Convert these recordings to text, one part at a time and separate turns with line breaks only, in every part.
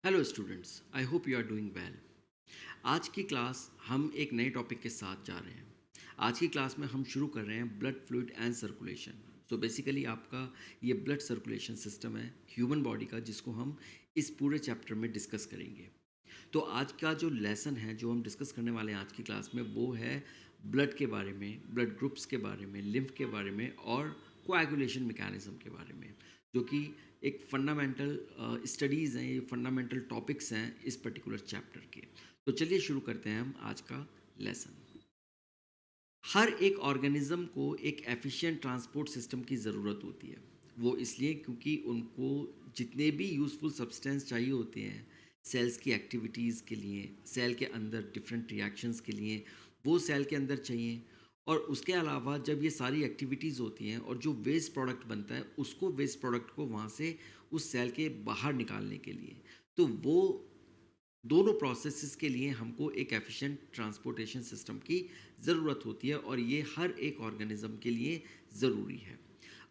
Hello students, I hope you are doing well. आज की class हम एक नए टॉपिक के साथ जा रहे हैं। आज की क्लास में हम शुरू कर रहे हैं blood fluid and circulation. So basically आपका ये ब्लड सर्कुलेशन सिस्टम है ह्यूमन बॉडी का, जिसको हम इस पूरे चैप्टर में डिस्कस करेंगे। तो आज का जो लेसन है जो हम डिस्कस करने वाले हैं आज की क्लास में, वो है ब्लड के बारे में, ब्लड ग्रुप्स के बारे में, लिम्फ के बारे में और कोएगुलेशन मैकेनिज्म के बारे में, जो कि एक फंडामेंटल स्टडीज़ हैं, ये फंडामेंटल टॉपिक्स हैं इस पर्टिकुलर चैप्टर के। तो चलिए शुरू करते हैं हम आज का लेसन। हर एक ऑर्गेनिज्म को एक एफिशिएंट ट्रांसपोर्ट सिस्टम की ज़रूरत होती है। वो इसलिए क्योंकि उनको जितने भी यूज़फुल सब्सटेंस चाहिए होते हैं सेल्स की एक्टिविटीज़ के लिए, सेल के अंदर डिफरेंट रिएक्शंस के लिए, वो सेल के अंदर चाहिए। और उसके अलावा जब ये सारी एक्टिविटीज़ होती हैं और जो वेस्ट प्रोडक्ट बनता है, उसको वेस्ट प्रोडक्ट को वहाँ से उस सेल के बाहर निकालने के लिए, तो वो दोनों प्रोसेसेस के लिए हमको एक एफिशिएंट ट्रांसपोर्टेशन सिस्टम की ज़रूरत होती है और ये हर एक ऑर्गेनिज्म के लिए ज़रूरी है।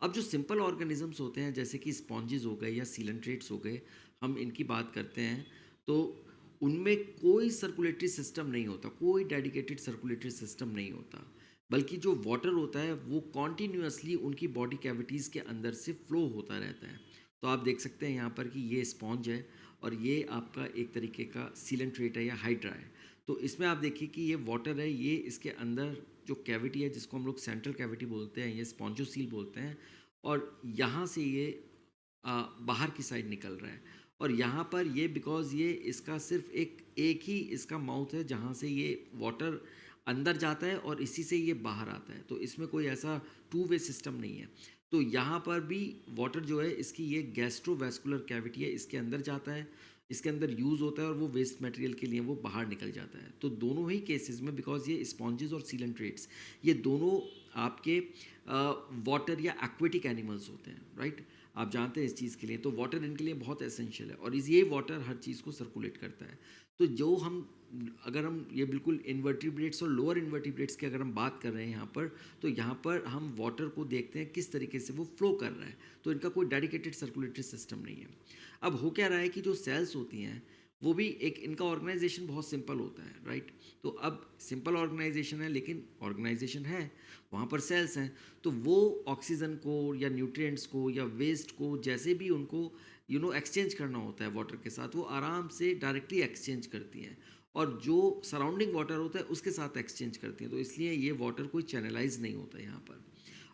अब जो सिंपल ऑर्गेनिजम्स होते हैं जैसे कि स्पॉन्जेस हो गए या सीलेंट्रेट्स हो गए, हम इनकी बात करते हैं, तो उनमें कोई सर्कुलेटरी सिस्टम नहीं होता, कोई डेडिकेटेड सर्कुलेटरी सिस्टम नहीं होता, बल्कि जो वाटर होता है वो कॉन्टीन्यूसली उनकी बॉडी कैविटीज़ के अंदर से फ्लो होता रहता है। तो आप देख सकते हैं यहाँ पर कि ये स्पॉन्ज है और ये आपका एक तरीके का सीलेंट्रेट है या हाइड्रा है। तो इसमें आप देखिए कि ये वाटर है, ये इसके अंदर जो कैविटी है जिसको हम लोग सेंट्रल कैविटी बोलते हैं, ये स्पॉन्जोसील बोलते हैं, और यहाँ से ये बाहर की साइड निकल रहा है। और यहाँ पर ये बिकॉज़ ये इसका सिर्फ एक एक ही इसका माउथ है जहाँ से ये वाटर अंदर जाता है और इसी से ये बाहर आता है, तो इसमें कोई ऐसा टू वे सिस्टम नहीं है। तो यहाँ पर भी वाटर जो है इसकी ये गैस्ट्रोवैस्कुलर कैविटी है, इसके अंदर जाता है, इसके अंदर यूज़ होता है और वो वेस्ट मटेरियल के लिए वो बाहर निकल जाता है। तो दोनों ही केसेस में बिकॉज़ ये स्पॉन्जेस और सीलेंट्रेट्स, ये दोनों आपके वाटर या एक्वेटिक एनिमल्स होते हैं, राइट? आप जानते हैं इस चीज़ के लिए, तो वाटर इनके लिए बहुत एसेंशियल है और ये वाटर हर चीज़ को सर्कुलेट करता है। तो जो हम अगर हम ये बिल्कुल इन्वर्टिब्रेट्स और लोअर इन्वर्टिब्रेट्स की अगर हम बात कर रहे हैं यहाँ पर, तो यहाँ पर हम वाटर को देखते हैं किस तरीके से वो फ्लो कर रहा है। तो इनका कोई डेडिकेटेड सर्कुलेटरी सिस्टम नहीं है। अब हो क्या रहा है कि जो सेल्स होती हैं, वो भी एक इनका ऑर्गेनाइजेशन बहुत सिंपल होता है, राइट? तो अब सिंपल ऑर्गेनाइजेशन है, लेकिन ऑर्गेनाइजेशन है, वहाँ पर सेल्स हैं, तो वो ऑक्सीजन को या न्यूट्रिएंट्स को या वेस्ट को जैसे भी उनको एक्सचेंज करना होता है वाटर के साथ, वो आराम से डायरेक्टली एक्सचेंज करती हैं और जो सराउंडिंग वाटर होता है उसके साथ एक्सचेंज करती हैं। तो इसलिए ये वाटर कोई चैनलाइज नहीं होता यहाँ पर।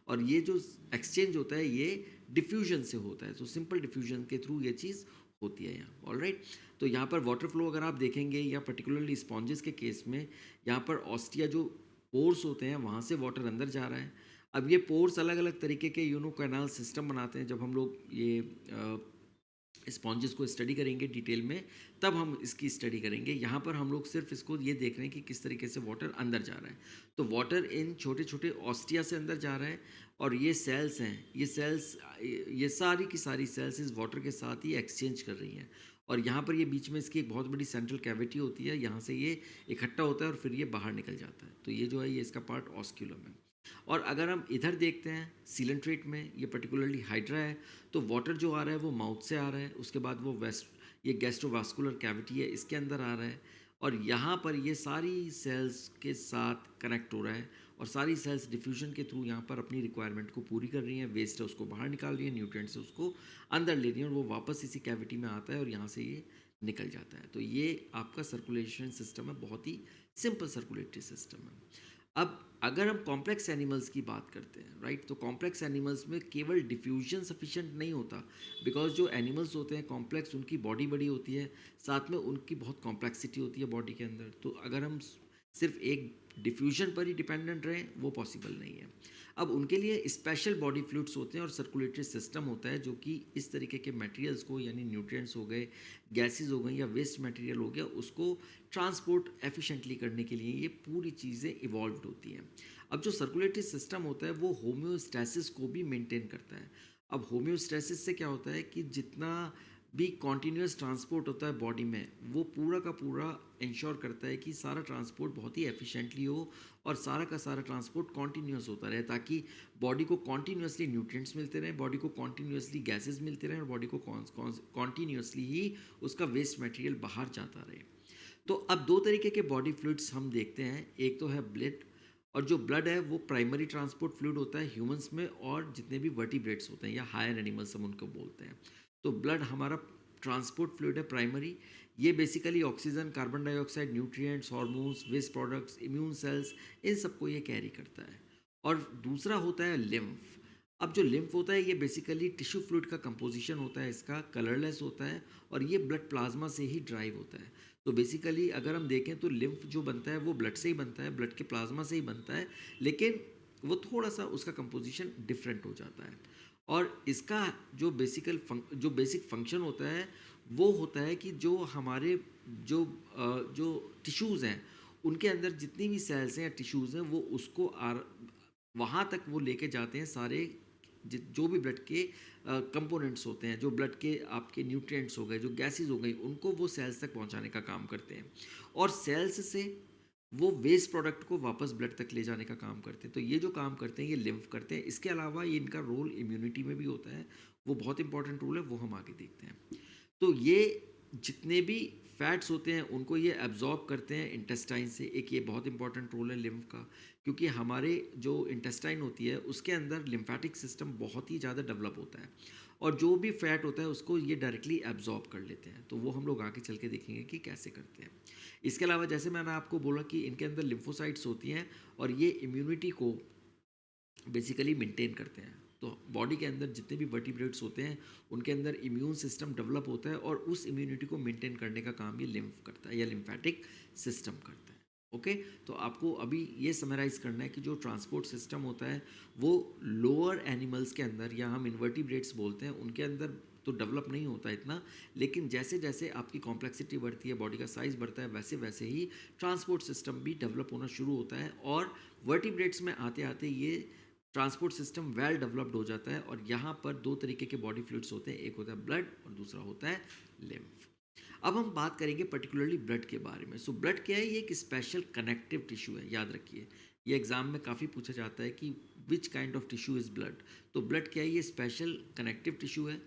और ये जो एक्सचेंज होता है ये डिफ्यूजन से होता है, तो सिंपल डिफ्यूजन के थ्रू ये चीज़ होती है यहाँ, ऑलराइट। तो यहाँ पर वाटर फ्लो अगर आप देखेंगे या पर्टिकुलरली स्पॉन्जेस के केस में, यहाँ पर ऑस्टिया जो पोर्स होते हैं वहाँ से वाटर अंदर जा रहा है। अब ये पोर्स अलग अलग तरीके के कैनाल सिस्टम बनाते हैं। जब हम लोग ये स्पॉन्जेस को स्टडी करेंगे डिटेल में, तब हम इसकी स्टडी करेंगे। यहाँ पर हम लोग सिर्फ इसको ये देख रहे हैं कि किस तरीके से वाटर अंदर जा रहा है। तो वाटर इन छोटे छोटे ऑस्टिया से अंदर जा रहा है और ये सेल्स हैं, ये सेल्स, ये सारी की सारी सेल्स इस वाटर के साथ ही एक्सचेंज कर रही हैं। और यहाँ पर ये बीच में इसकी एक बहुत बड़ी सेंट्रल कैविटी होती है, यहाँ से ये इकट्ठा होता है और फिर ये बाहर निकल जाता है। तो ये जो है ये इसका पार्ट ऑस्क्यूलम है। और अगर हम इधर देखते हैं सीलेंट्रेट में, ये पर्टिकुलरली हाइड्रा है, तो वाटर जो आ रहा है वो माउथ से आ रहा है, उसके बाद वो वेस्ट ये गैस्ट्रोवास्कुलर कैविटी है इसके अंदर आ रहा है और यहाँ पर ये सारी सेल्स के साथ कनेक्ट हो रहा है और सारी सेल्स डिफ्यूजन के थ्रू यहाँ पर अपनी रिक्वायरमेंट को पूरी कर रही हैं। वेस्ट है उसको बाहर निकाल रही है, न्यूट्रिएंट्स है उसको अंदर ले रही हैं और वो वापस इसी कैविटी में आता है और यहाँ से ये निकल जाता है। तो ये आपका सर्कुलेशन सिस्टम है, बहुत ही सिंपल सर्कुलेटरी सिस्टम है। अब अगर हम कॉम्प्लेक्स एनिमल्स की बात करते हैं, राइट, तो कॉम्प्लेक्स एनिमल्स में केवल डिफ्यूजन सफिशिएंट नहीं होता, बिकॉज जो एनिमल्स होते हैं कॉम्प्लेक्स, उनकी बॉडी बड़ी होती है, साथ में उनकी बहुत कॉम्प्लेक्सिटी होती है बॉडी के अंदर। तो अगर हम सिर्फ एक डिफ्यूजन पर ही डिपेंडेंट रहें, वो पॉसिबल नहीं है। अब उनके लिए स्पेशल बॉडी फ्लूइड्स होते हैं और सर्कुलेटरी सिस्टम होता है जो कि इस तरीके के मटेरियल्स को, यानी न्यूट्रिएंट्स हो गए, गैसेस हो गई या वेस्ट मटेरियल हो गया, उसको ट्रांसपोर्ट एफिशिएंटली करने के लिए ये पूरी चीज़ें इवॉल्व्ड होती हैं। अब जो सर्कुलेटरी सिस्टम होता है वो होम्योस्टैसिस को भी मेंटेन करता है। अब होम्योस्टैसिस से क्या होता है कि जितना भी कॉन्टिन्यूस ट्रांसपोर्ट होता है बॉडी में, वो पूरा का पूरा इंश्योर करता है कि सारा ट्रांसपोर्ट बहुत ही एफिशिएंटली हो और सारा का सारा ट्रांसपोर्ट कॉन्टिन्यूस होता रहे, ताकि बॉडी को कॉन्टिन्यूसली न्यूट्रिएंट्स मिलते रहें, बॉडी को कॉन्टिन्यूसली गैसेस मिलते रहें और बॉडी को कॉन्टिन्यूसली ही उसका वेस्ट मटेरियल बाहर जाता रहे। तो अब दो तरीके के बॉडी फ्लूइड्स हम देखते हैं, एक तो है ब्लड, और जो ब्लड है वो प्राइमरी ट्रांसपोर्ट फ्लूइड होता है ह्यूमंस में और जितने भी वर्टिब्रेट्स होते हैं या हायर एनिमल्स हम उनको बोलते हैं। तो ब्लड हमारा ट्रांसपोर्ट फ्लूइड है प्राइमरी। ये basically oxygen, carbon dioxide, nutrients, hormones, waste products, immune cells, इन सबको ये कैरी करता है। और दूसरा होता है लिम्फ। अब जो लिम्फ होता है ये बेसिकली टिश्यू फ्लूइड का कंपोजिशन होता है, इसका कलरलेस होता है और ये ब्लड प्लाज्मा से ही ड्राइव होता है। तो बेसिकली अगर हम देखें तो लिम्फ जो बनता है वो ब्लड से ही बनता है, ब्लड के प्लाज्मा से ही बनता है, लेकिन वो थोड़ा सा उसका कंपोजिशन डिफरेंट हो जाता है। और इसका जो बेसिक फंक्शन होता है वो होता है कि जो हमारे जो टिश्यूज़ हैं उनके अंदर जितनी भी सेल्स हैं या टिश्यूज़ हैं वो उसको वहाँ तक वो लेके जाते हैं सारे जो भी ब्लड के कंपोनेंट्स होते हैं, जो ब्लड के आपके न्यूट्रिएंट्स हो गए, जो गैसेस हो गई, उनको वो सेल्स तक पहुंचाने का काम करते हैं और सेल्स से वो वेस्ट प्रोडक्ट को वापस ब्लड तक ले जाने का काम करते हैं। तो ये जो काम करते हैं ये लिम्फ करते हैं। इसके अलावा ये इनका रोल इम्यूनिटी में भी होता है, वो बहुत इंपॉर्टेंट रोल है, वो हम आगे देखते हैं। तो ये जितने भी फैट्स होते हैं उनको ये एब्जॉर्ब करते हैं इंटेस्टाइन से। एक ये बहुत इंपॉर्टेंट रोल है लिम्फ का, क्योंकि हमारे जो इंटेस्टाइन होती है उसके अंदर लिम्फेटिक सिस्टम बहुत ही ज़्यादा डेवलप होता है और जो भी फैट होता है उसको ये डायरेक्टली एब्जॉर्ब कर लेते हैं। तो वो हम लोग आगे चल के देखेंगे कि कैसे करते हैं। इसके अलावा जैसे मैंने आपको बोला कि इनके अंदर लिम्फोसाइट्स होती हैं और ये इम्यूनिटी को बेसिकली मेंटेन करते हैं। तो बॉडी के अंदर जितने भी वर्टिब्रेट्स होते हैं उनके अंदर इम्यून सिस्टम डेवलप होता है और उस इम्यूनिटी को मेंटेन करने का काम ये लिम्फ करता है या लिम्फेटिक सिस्टम करता है। ओके, तो आपको अभी ये समराइज़ करना है कि जो ट्रांसपोर्ट सिस्टम होता है वो लोअर एनिमल्स के अंदर या हम इन्वर्टिब्रेट्स बोलते हैं उनके अंदर तो डेवलप नहीं होता इतना, लेकिन जैसे जैसे आपकी कॉम्प्लेक्सिटी बढ़ती है, बॉडी का साइज़ बढ़ता है, वैसे वैसे ही ट्रांसपोर्ट सिस्टम भी डेवलप होना शुरू होता है और वर्टिब्रेट्स में आते आते ये ट्रांसपोर्ट सिस्टम वेल डेवलप्ड हो जाता है। और यहाँ पर दो तरीके के बॉडी फ्लूइड्स होते हैं, एक होता है ब्लड और दूसरा होता है लिम्फ। अब हम बात करेंगे पर्टिकुलरली ब्लड के बारे में। सो ब्लड क्या है? ये एक स्पेशल कनेक्टिव टिश्यू है, याद रखिए। ये एग्जाम में काफ़ी पूछा जाता है कि which kind of tissue is blood. तो ब्लड क्या है? ये स्पेशल कनेक्टिव टिश्यू है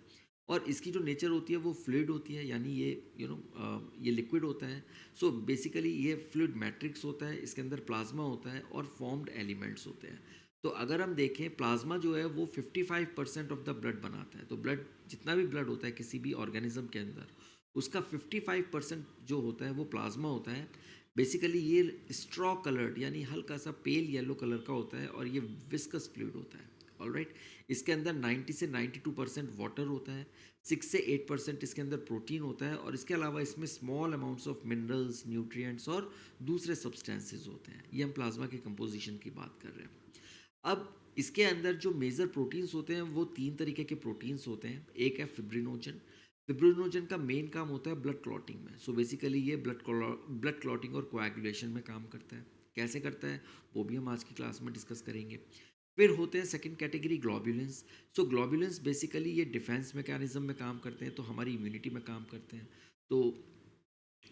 और इसकी जो नेचर होती है वो फ्लूइड होती है, यानी ये ये लिक्विड होता है। सो बेसिकली ये फ्लूइड मैट्रिक्स होता है, इसके अंदर प्लाज्मा होता है और फॉर्म्ड एलिमेंट्स होते हैं। तो अगर हम देखें प्लाज्मा जो है वो 55% ऑफ द ब्लड बनाता है। तो ब्लड जितना भी ब्लड होता है किसी भी ऑर्गेनिज्म के अंदर उसका 55% जो होता है वो प्लाज्मा होता है। बेसिकली ये स्ट्रॉ कलर्ड यानी हल्का सा पेल येलो कलर का होता है और ये विस्कस फ्लूइड होता है। ऑलराइट, इसके अंदर 90 से 92% वाटर होता है, 6 से 8% इसके अंदर प्रोटीन होता है और इसके अलावा इसमें small amounts of minerals, nutrients और दूसरे सब्सटेंसेस होते हैं। ये हम प्लाज्मा के कंपोजिशन की बात कर रहे हैं। अब इसके अंदर जो मेजर प्रोटीन्स होते हैं वो तीन तरीके के प्रोटीन्स होते हैं। एक है फिब्रिनोजन। फिब्रिनोजन का मेन काम होता है ब्लड क्लॉटिंग में। सो बेसिकली ये ब्लड क्लॉटिंग और कोएगुलेशन में काम करता है। कैसे करता है वो भी हम आज की क्लास में डिस्कस करेंगे। फिर होते हैं सेकंड कैटेगरी ग्लोबुलिन्स। सो ग्लोबुलिन्स बेसिकली ये डिफेंस मैकेनिज्म में काम करते हैं, तो हमारी इम्यूनिटी में काम करते हैं। तो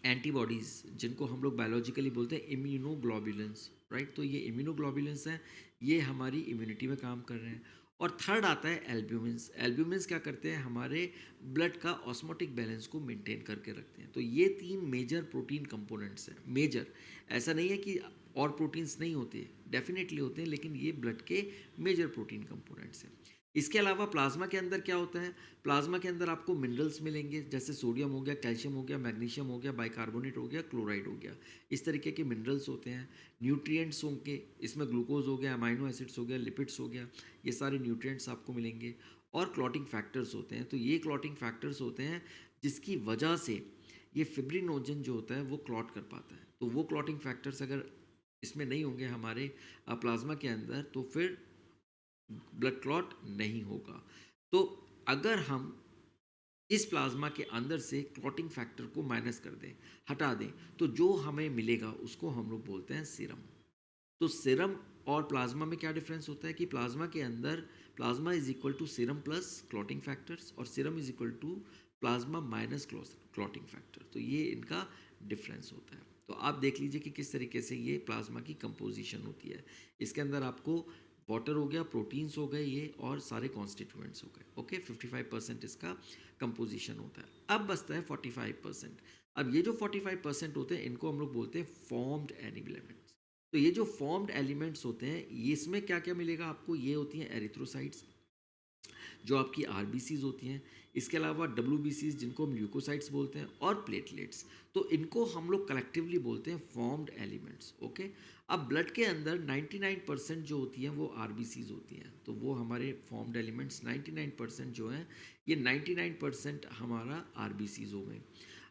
एंटीबॉडीज़ जिनको हम लोग बायोलॉजिकली बोलते हैं इम्यूनोग्लोबुलेंस, राइट। तो ये इम्यूनोग्लोबुलेंस हैं, ये हमारी इम्यूनिटी में काम कर रहे हैं। और थर्ड आता है एल्ब्यूमिन्स। एल्ब्यूमिन्स क्या करते हैं? हमारे ब्लड का ऑस्मोटिक बैलेंस को मेंटेन करके रखते हैं। तो ये तीन मेजर प्रोटीन कंपोनेंट्स हैं। मेजर, ऐसा नहीं है कि और प्रोटीन्स नहीं होते, डेफिनेटली होते हैं, लेकिन ये ब्लड के मेजर प्रोटीन कंपोनेंट्स हैं। इसके अलावा प्लाज्मा के अंदर क्या होता है? प्लाज्मा के अंदर आपको मिनरल्स मिलेंगे, जैसे सोडियम हो गया, कैल्शियम हो गया, मैग्नीशियम हो गया, बाइकार्बोनेट हो गया, क्लोराइड हो गया। इस तरीके के मिनरल्स होते हैं। न्यूट्रिएंट्स होंगे, इसमें ग्लूकोज हो गया, अमाइनो एसिड्स हो गया, लिपिड्स हो गया, ये सारे न्यूट्रिएंट्स आपको मिलेंगे। और क्लॉटिंग फैक्टर्स होते हैं। तो ये क्लॉटिंग फैक्टर्स होते हैं जिसकी वजह से ये फिब्रिनोजन जो होता है वो क्लॉट कर पाता है। तो वो क्लॉटिंग फैक्टर्स अगर इसमें नहीं होंगे हमारे प्लाज्मा के अंदर तो फिर ब्लड क्लॉट नहीं होगा। तो अगर हम इस प्लाज्मा के अंदर से क्लॉटिंग फैक्टर को माइनस कर दें, हटा दें, तो जो हमें मिलेगा उसको हम लोग बोलते हैं सीरम। तो सीरम और प्लाज्मा में क्या डिफरेंस होता है कि प्लाज्मा के अंदर plasma is equal to serum plus clotting factors और serum is equal to plasma minus clotting factor. तो ये इनका डिफरेंस होता है। तो आप देख लीजिए कि किस तरीके से ये प्लाज्मा की कंपोजिशन होती है। इसके अंदर आपको वाटर हो गया, प्रोटीन्स हो गए ये, और सारे कॉन्स्टिट्यूएंट्स हो गए। ओके, 55% इसका कंपोजिशन होता है। अब बचता है 45%। अब ये जो 45% होते हैं इनको हम लोग बोलते हैं फॉर्म्ड एलिमेंट्स। तो ये जो फॉर्म्ड एलिमेंट्स होते हैं, ये इसमें क्या क्या मिलेगा आपको, ये होती हैं एरिथ्रोसाइट्स जो आपकी आरबीसीज होती हैं, इसके अलावा डब्ल्यूबीसीज जिनको हम ल्यूकोसाइट्स बोलते हैं, और प्लेटलेट्स। तो इनको हम लोग कलेक्टिवली बोलते हैं फॉर्म्ड एलिमेंट्स। ओके, अब ब्लड के अंदर 99% जो होती हैं वो आरबीसीज होती हैं, तो वो हमारे फॉर्म्ड एलिमेंट्स 99% जो हैं, ये 99% हमारा आरबीसीज हो गए।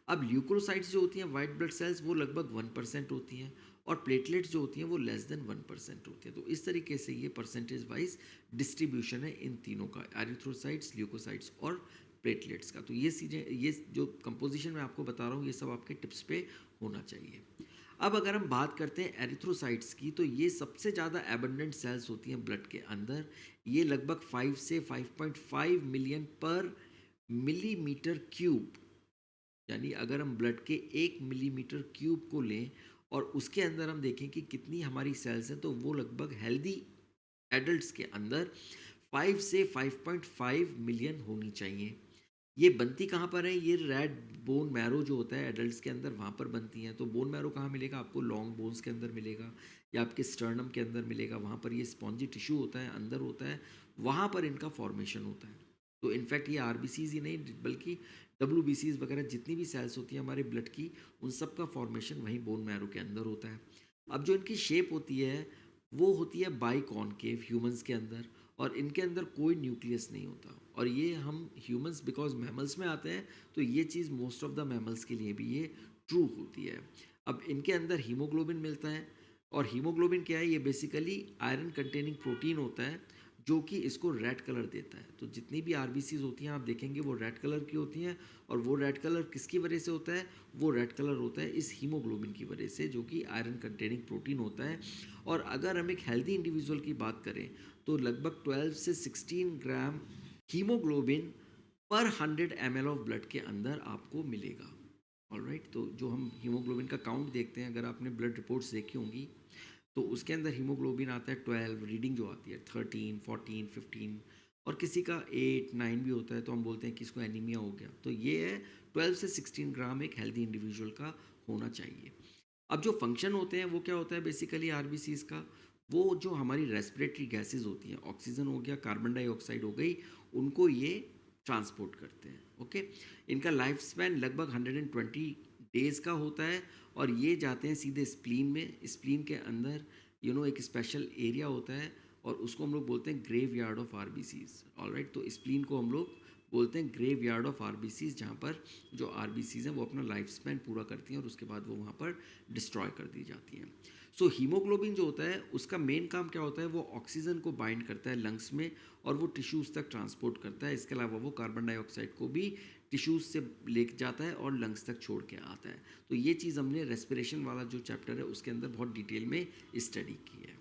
अब ल्यूकोसाइट्स जो होती हैं वाइट ब्लड सेल्स, वो लगभग 1% होती हैं, और प्लेटलेट्स जो होती हैं वो लेस देन 1% होती हैं। तो इस तरीके से ये परसेंटेज वाइज डिस्ट्रीब्यूशन है इन तीनों का, एरिथ्रोसाइट्स, ल्यूकोसाइट्स और प्लेटलेट्स का। तो ये चीज़ें, ये जो कंपोजिशन मैं आपको बता रहा हूँ, ये सब आपके टिप्स पे होना चाहिए। अब अगर हम बात करते हैं एरिथ्रोसाइट्स की, तो ये सबसे ज़्यादा एबंडेंट सेल्स होती हैं ब्लड के अंदर। ये लगभग 5 से 5.5 मिलियन पर मिलीमीटर क्यूब, यानी अगर हम ब्लड के 1 मिलीमीटर क्यूब को लें और उसके अंदर हम देखें कि कितनी हमारी सेल्स हैं, तो वो लगभग हेल्दी एडल्ट्स के अंदर 5 से 5.5 मिलियन होनी चाहिए। ये बनती कहाँ पर है, ये रेड बोन मैरो जो होता है एडल्ट्स के अंदर, वहाँ पर बनती हैं। तो बोन मैरो कहाँ मिलेगा आपको, लॉन्ग बोन्स के अंदर मिलेगा, या आपके स्टर्नम के अंदर मिलेगा। वहाँ पर ये स्पॉन्जी टिश्यू होता है, अंदर होता है, वहाँ पर इनका फॉर्मेशन होता है। तो इनफैक्ट ये आरबीसीज ही नहीं बल्कि डब्ल्यूबीसीज वगैरह जितनी भी सेल्स होती हैं हमारे ब्लड की, उन सब का फॉर्मेशन वहीं बोन मैरो के अंदर होता है। अब जो इनकी शेप होती है वो होती है बाई कॉनकेव ह्यूमंस के अंदर, और इनके अंदर कोई न्यूक्लियस नहीं होता। और ये हम ह्यूमंस बिकॉज मैमल्स में आते हैं, तो ये चीज़ मोस्ट ऑफ द मैमल्स के लिए भी ये ट्रू होती है। अब इनके अंदर हीमोग्लोबिन मिलता है, और हीमोग्लोबिन क्या है, ये बेसिकली आयरन कंटेनिंग प्रोटीन होता है जो कि इसको रेड कलर देता है। तो जितनी भी आरबीसीज होती हैं आप देखेंगे वो रेड कलर की होती हैं, और वो रेड कलर किसकी वजह से होता है, वो रेड कलर होता है इस हीमोग्लोबिन की वजह से, जो कि आयरन कंटेनिंग प्रोटीन होता है। और अगर हम एक हेल्दी इंडिविजुअल की बात करें, तो लगभग 12 से 16 ग्राम हीमोग्लोबिन पर 100 ml ऑफ ब्लड के अंदर आपको मिलेगा। ऑलराइट, तो जो हम हीमोग्लोबिन का काउंट देखते हैं, अगर आपने ब्लड रिपोर्ट्स देखी होंगी, तो उसके अंदर हीमोग्लोबिन आता है 12, रीडिंग जो आती है 13, 14, 15, और किसी का 8, 9 भी होता है, तो हम बोलते हैं कि इसको एनीमिया हो गया। तो ये है 12 से 16 ग्राम एक हेल्दी इंडिविजुअल का होना चाहिए। अब जो फंक्शन होते हैं वो क्या होता है बेसिकली आरबीसीज का, वो जो हमारी रेस्पिरेटरी गैसेज होती हैं, ऑक्सीजन हो गया, कार्बन डाइऑक्साइड हो गई, उनको ये ट्रांसपोर्ट करते हैं। ओके, इनका लाइफ स्पैन लगभग 120 डेज़ का होता है, और ये जाते हैं सीधे स्प्लीन में। स्प्लीन के अंदर एक स्पेशल एरिया होता है, और उसको हम लोग बोलते हैं graveyard of RBCs. Alright, तो स्प्लीन को हम लोग बोलते हैं ग्रेव यार्ड ऑफ आरबीसीज, जहाँ पर जो आरबीसीज हैं वो अपना लाइफ स्पैन पूरा करती हैं, और उसके बाद वो वहाँ पर डिस्ट्रॉय कर दी जाती हैं। सो हीमोग्लोबिन जो होता है उसका मेन काम क्या होता है, वो ऑक्सीजन को बाइंड करता है लंग्स में, और वो टिश्यूज़ तक ट्रांसपोर्ट करता है। इसके अलावा वो कार्बन डाइऑक्साइड को भी टिश्यूज़ से लेके जाता है और लंग्स तक छोड़ के आता है। तो ये चीज़ हमने रेस्पिरेशन वाला जो चैप्टर है उसके अंदर बहुत डिटेल में स्टडी की है।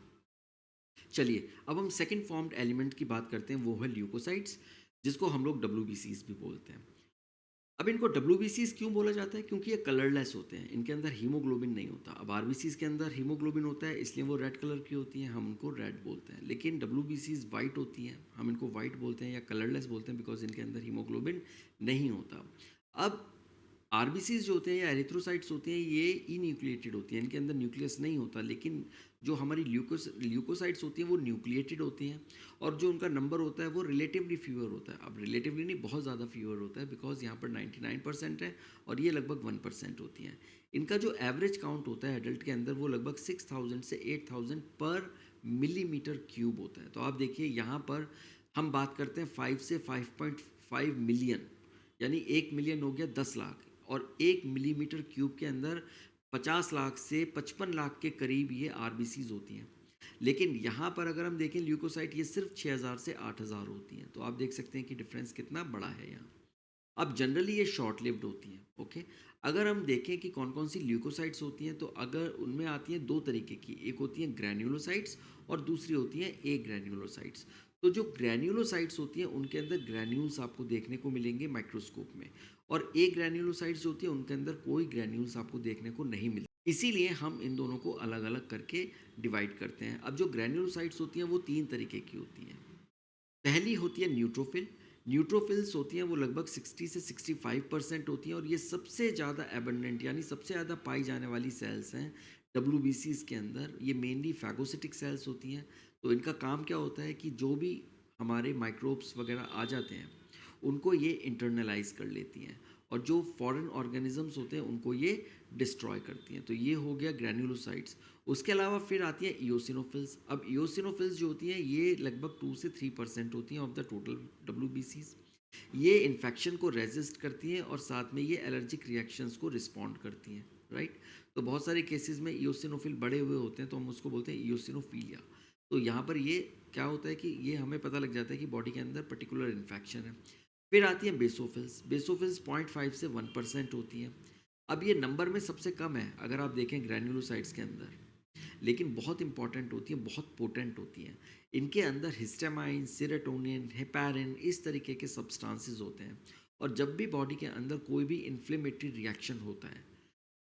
चलिए, अब हम सेकंड फॉर्म्ड एलिमेंट की बात करते हैं, वो है ल्यूकोसाइट्स, जिसको हम लोग डब्ल्यूबीसीज भी बोलते हैं। अब इनको डब्ल्यूबीसीज क्यों बोला जाता है, क्योंकि ये कलरलेस होते हैं, इनके अंदर हीमोग्लोबिन नहीं होता। अब आरबीसीज के अंदर हीमोग्लोबिन होता है, इसलिए वो रेड कलर की होती हैं, हम उनको रेड बोलते हैं। लेकिन डब्ल्यूबीसीज वाइट होती हैं, हम इनको वाइट बोलते हैं या कलरलेस बोलते हैं, बिकॉज इनके अंदर हीमोग्लोबिन नहीं होता। अब आरबीसीज जो होते हैं या एरिथ्रोसाइट्स होते हैं, ये इन्यूक्लिएटेड होती हैं, इनके अंदर न्यूक्लियस नहीं होता। लेकिन जो हमारी ल्यूकोसाइट्स होती हैं वो न्यूक्लिएटेड होती हैं, और जो उनका नंबर होता है वो रिलेटिवली फीवर होता है। अब रिलेटिवली नहीं, बहुत ज़्यादा फीवर होता है, बिकॉज यहाँ पर 99% है और ये लगभग 1% होती हैं। इनका जो एवरेज काउंट होता है एडल्ट के अंदर, वो लगभग 6000 से 8000 पर मिलीमीटर क्यूब होता है। तो आप देखिए यहाँ पर हम बात करते हैं 5 से 5.5 मिलियन, यानी 1 मिलियन हो गया 10 लाख, और 1 मिलीमीटर क्यूब के अंदर 50 लाख से 55 लाख के करीब ये आरबीसीज होती हैं। लेकिन यहाँ पर अगर हम देखें ल्यूकोसाइट, ये सिर्फ 6000 से 8000 होती हैं। तो आप देख सकते हैं कि डिफरेंस कितना बड़ा है यहाँ। अब जनरली ये शॉर्ट लिव्ड होती हैं। ओके, अगर हम देखें कि कौन कौन सी ल्यूकोसाइट्स होती हैं, तो अगर उनमें आती हैं दो तरीके की, एक होती हैं ग्रैन्युलोसाइट्स और दूसरी होती हैं ए ग्रैन्युलोसाइट्स। तो जो ग्रैन्युलोसाइट्स होती हैं उनके अंदर ग्रैन्यूल्स आपको देखने को मिलेंगे माइक्रोस्कोप में, और ए ग्रैन्युलोसाइट्स जो होती है उनके अंदर कोई ग्रैन्यूल्स आपको देखने को नहीं मिलती। इसीलिए हम इन दोनों को अलग अलग करके डिवाइड करते हैं। अब जो ग्रैन्युलोसाइट्स होती हैं वो 3 तरीके की होती हैं। पहली होती है न्यूट्रोफिल। न्यूट्रोफिल्स होती हैं वो लगभग 60 से 65% होती हैं और ये सबसे ज़्यादा एबंडेंट यानी सबसे ज़्यादा पाई जाने वाली सेल्स हैं डब्ल्यूबीसीज के अंदर। ये मेनली फैगोसिटिक सेल्स होती हैं। तो इनका काम क्या होता है कि जो भी हमारे माइक्रोब्स वगैरह आ जाते हैं उनको ये इंटरनलाइज कर लेती हैं और जो फॉरेन ऑर्गेनिजम्स होते हैं उनको ये डिस्ट्रॉय करती हैं। तो ये हो गया ग्रैन्युलोसाइट्स। उसके अलावा फिर आती है इयोसिनोफिल्स। अब इयोसिनोफिल्स जो होती हैं ये लगभग 2 से 3% होती हैं ऑफ द टोटल डब्ल्यूबीसीज। ये इन्फेक्शन को रेजिस्ट करती हैं और साथ में ये एलर्जिक रिएक्शंस को रिस्पॉन्ड करती हैं, राइट। तो बहुत सारे केसेस में इयोसिनोफिल बड़े हुए होते हैं तो हम उसको बोलते हैं इयोसिनोफीलिया। तो यहाँ पर ये क्या होता है कि ये हमें पता लग जाता है कि बॉडी के अंदर पर्टिकुलर इन्फेक्शन है। फिर आती है बेसोफिल्स। बेसोफिल्स 0.5 से 1% होती हैं। अब ये नंबर में सबसे कम है अगर आप देखें ग्रैन्युलोसाइट्स के अंदर, लेकिन बहुत इंपॉर्टेंट होती है, बहुत पोटेंट होती हैं। इनके अंदर हिस्टामाइन, सेरोटोनिन, हेपारिन इस तरीके के सब्सटेंसेस होते हैं। और जब भी बॉडी के अंदर कोई भी इन्फ्लेमेटरी रिएक्शन होता है,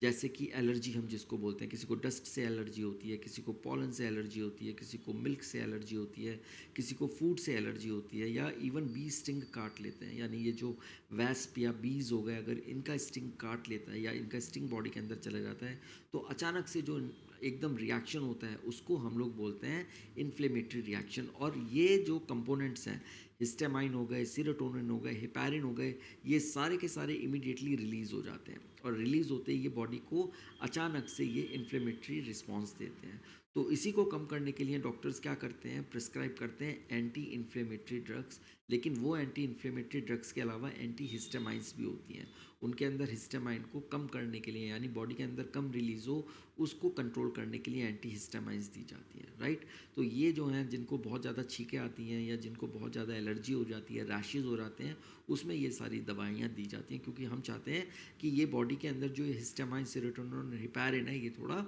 जैसे कि एलर्जी हम जिसको बोलते हैं, किसी को डस्ट से एलर्जी होती है, किसी को पॉलन से एलर्जी होती है, किसी को मिल्क से एलर्जी होती है, किसी को फूड से एलर्जी होती है, या इवन बी स्टिंग काट लेते हैं, यानी ये जो वैस्प या बीज हो गए अगर इनका स्टिंग काट लेता है या इनका स्टिंग बॉडी के अंदर चला जाता है तो अचानक से जो एकदम रिएक्शन होता है उसको हम लोग बोलते हैं इन्फ्लेमेटरी रिएक्शन। और ये जो कंपोनेंट्स हैं, हिस्टामाइन हो गए, सीरोटोनिन हो गए, हेपारिन हो गए, ये सारे के सारे इमीडिएटली रिलीज़ हो जाते हैं और रिलीज़ होते ही ये बॉडी को अचानक से ये इन्फ्लेमेटरी रिस्पॉन्स देते हैं। तो इसी को कम करने के लिए डॉक्टर्स क्या करते हैं, प्रिस्क्राइब करते हैं एंटी इन्फ्लेमेटरी ड्रग्स। लेकिन वो एंटी इन्फ्लेमेटरी ड्रग्स के अलावा एंटी हिस्टामाइंस भी होती हैं। उनके अंदर हिस्टामाइन को कम करने के लिए यानी बॉडी के अंदर कम रिलीज़ हो उसको कंट्रोल करने के लिए एंटी हिस्टामाइंस दी जाती हैं, राइट। तो ये जो हैं जिनको बहुत ज़्यादा छींकें आती हैं या जिनको बहुत ज़्यादा एलर्जी हो जाती है, रैशेज़ हो जाते हैं, उसमें ये सारी दवाइयाँ दी जाती हैं क्योंकि हम चाहते हैं कि ये बॉडी के अंदर जो हिस्टामाइन, सेरोटोनिन, हेपारिन है ये थोड़ा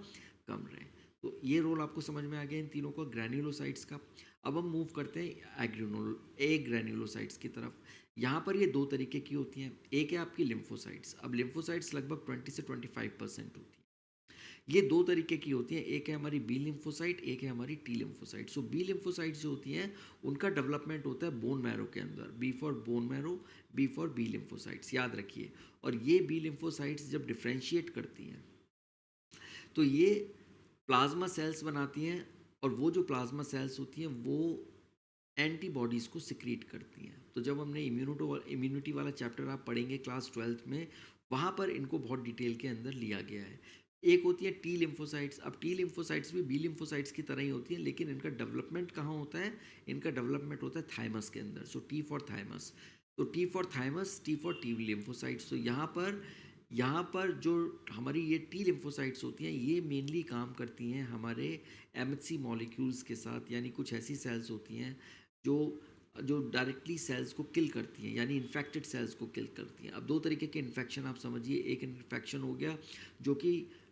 कम रहे। तो ये रोल आपको समझ में आ गया इन तीनों का, ग्रैन्युलोसाइट्स का। अब हम मूव करते हैं ए ग्रैन्युलोसाइट्स की तरफ। यहाँ पर ये 2 तरीके की होती हैं। एक है आपकी लिम्फोसाइट्स। अब लिम्फोसाइट्स लगभग 20 से 25% होती हैं। ये 2 तरीके की होती हैं, एक है हमारी बी लिम्फोसाइट, एक है हमारी टी लिम्फोसाइट। सो बी लिम्फोसाइट जो होती हैं उनका डेवलपमेंट होता है बोन मैरो के अंदर। B for bone marrow, B for B lymphocytes, याद रखिए। और ये बी लिम्फोसाइट्स जब डिफ्रेंशिएट करती हैं तो ये प्लाज्मा सेल्स बनाती हैं और वो जो प्लाज्मा सेल्स होती हैं वो एंटीबॉडीज़ को सिक्रीट करती हैं। तो जब हमने इम्यूनिटी वाला चैप्टर आप पढ़ेंगे क्लास 12th में, वहाँ पर इनको बहुत डिटेल के अंदर लिया गया है। एक होती है टी लिम्फोसाइट्स। अब टी लिम्फोसाइट्स भी बी लिम्फोसाइट्स की तरह ही होती हैं, लेकिन इनका डेवलपमेंट कहाँ होता है, इनका डेवलपमेंट होता है थाइमस के अंदर। So T for thymus. तो T for thymus, T for T lymphocytes. तो यहाँ पर जो हमारी ये टी लिम्फोसाइट्स होती हैं ये मेनली काम करती हैं हमारे एमएचसी मॉलिक्यूल्स के साथ, यानी कुछ ऐसी सेल्स होती हैं जो जो डायरेक्टली सेल्स को किल करती हैं, यानी इन्फेक्टेड सेल्स को किल करती हैं। अब 2 तरीके के इन्फेक्शन आप समझिए। एक इन्फेक्शन हो गया जो कि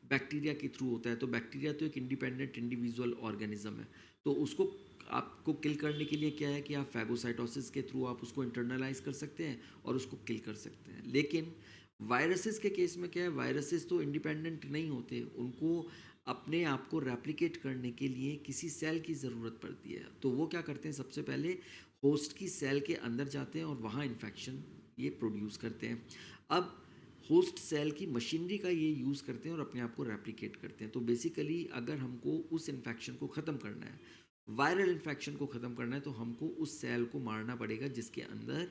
बैक्टीरिया के थ्रू होता है। तो बैक्टीरिया तो एक इंडिपेंडेंट इंडिविजुअल ऑर्गेनिज्म है, तो उसको आपको किल करने के लिए क्या है कि आप फैगोसाइटोसिस के थ्रू आप उसको इंटरनलाइज कर सकते हैं और उसको किल कर सकते हैं। लेकिन वायरसेस के केस में क्या है, वायरसेस तो इंडिपेंडेंट नहीं होते, उनको अपने आप को रेप्लिकेट करने के लिए किसी सेल की ज़रूरत पड़ती है। तो वो क्या करते हैं, सबसे पहले होस्ट की सेल के अंदर जाते हैं और वहाँ इन्फेक्शन ये प्रोड्यूस करते हैं। अब होस्ट सेल की मशीनरी का ये यूज़ करते हैं और अपने आप को रेप्लिकेट करते हैं। तो बेसिकली अगर हमको उस इन्फेक्शन को ख़त्म करना है, वायरल इन्फेक्शन को ख़त्म करना है, तो हमको उस सेल को मारना पड़ेगा जिसके अंदर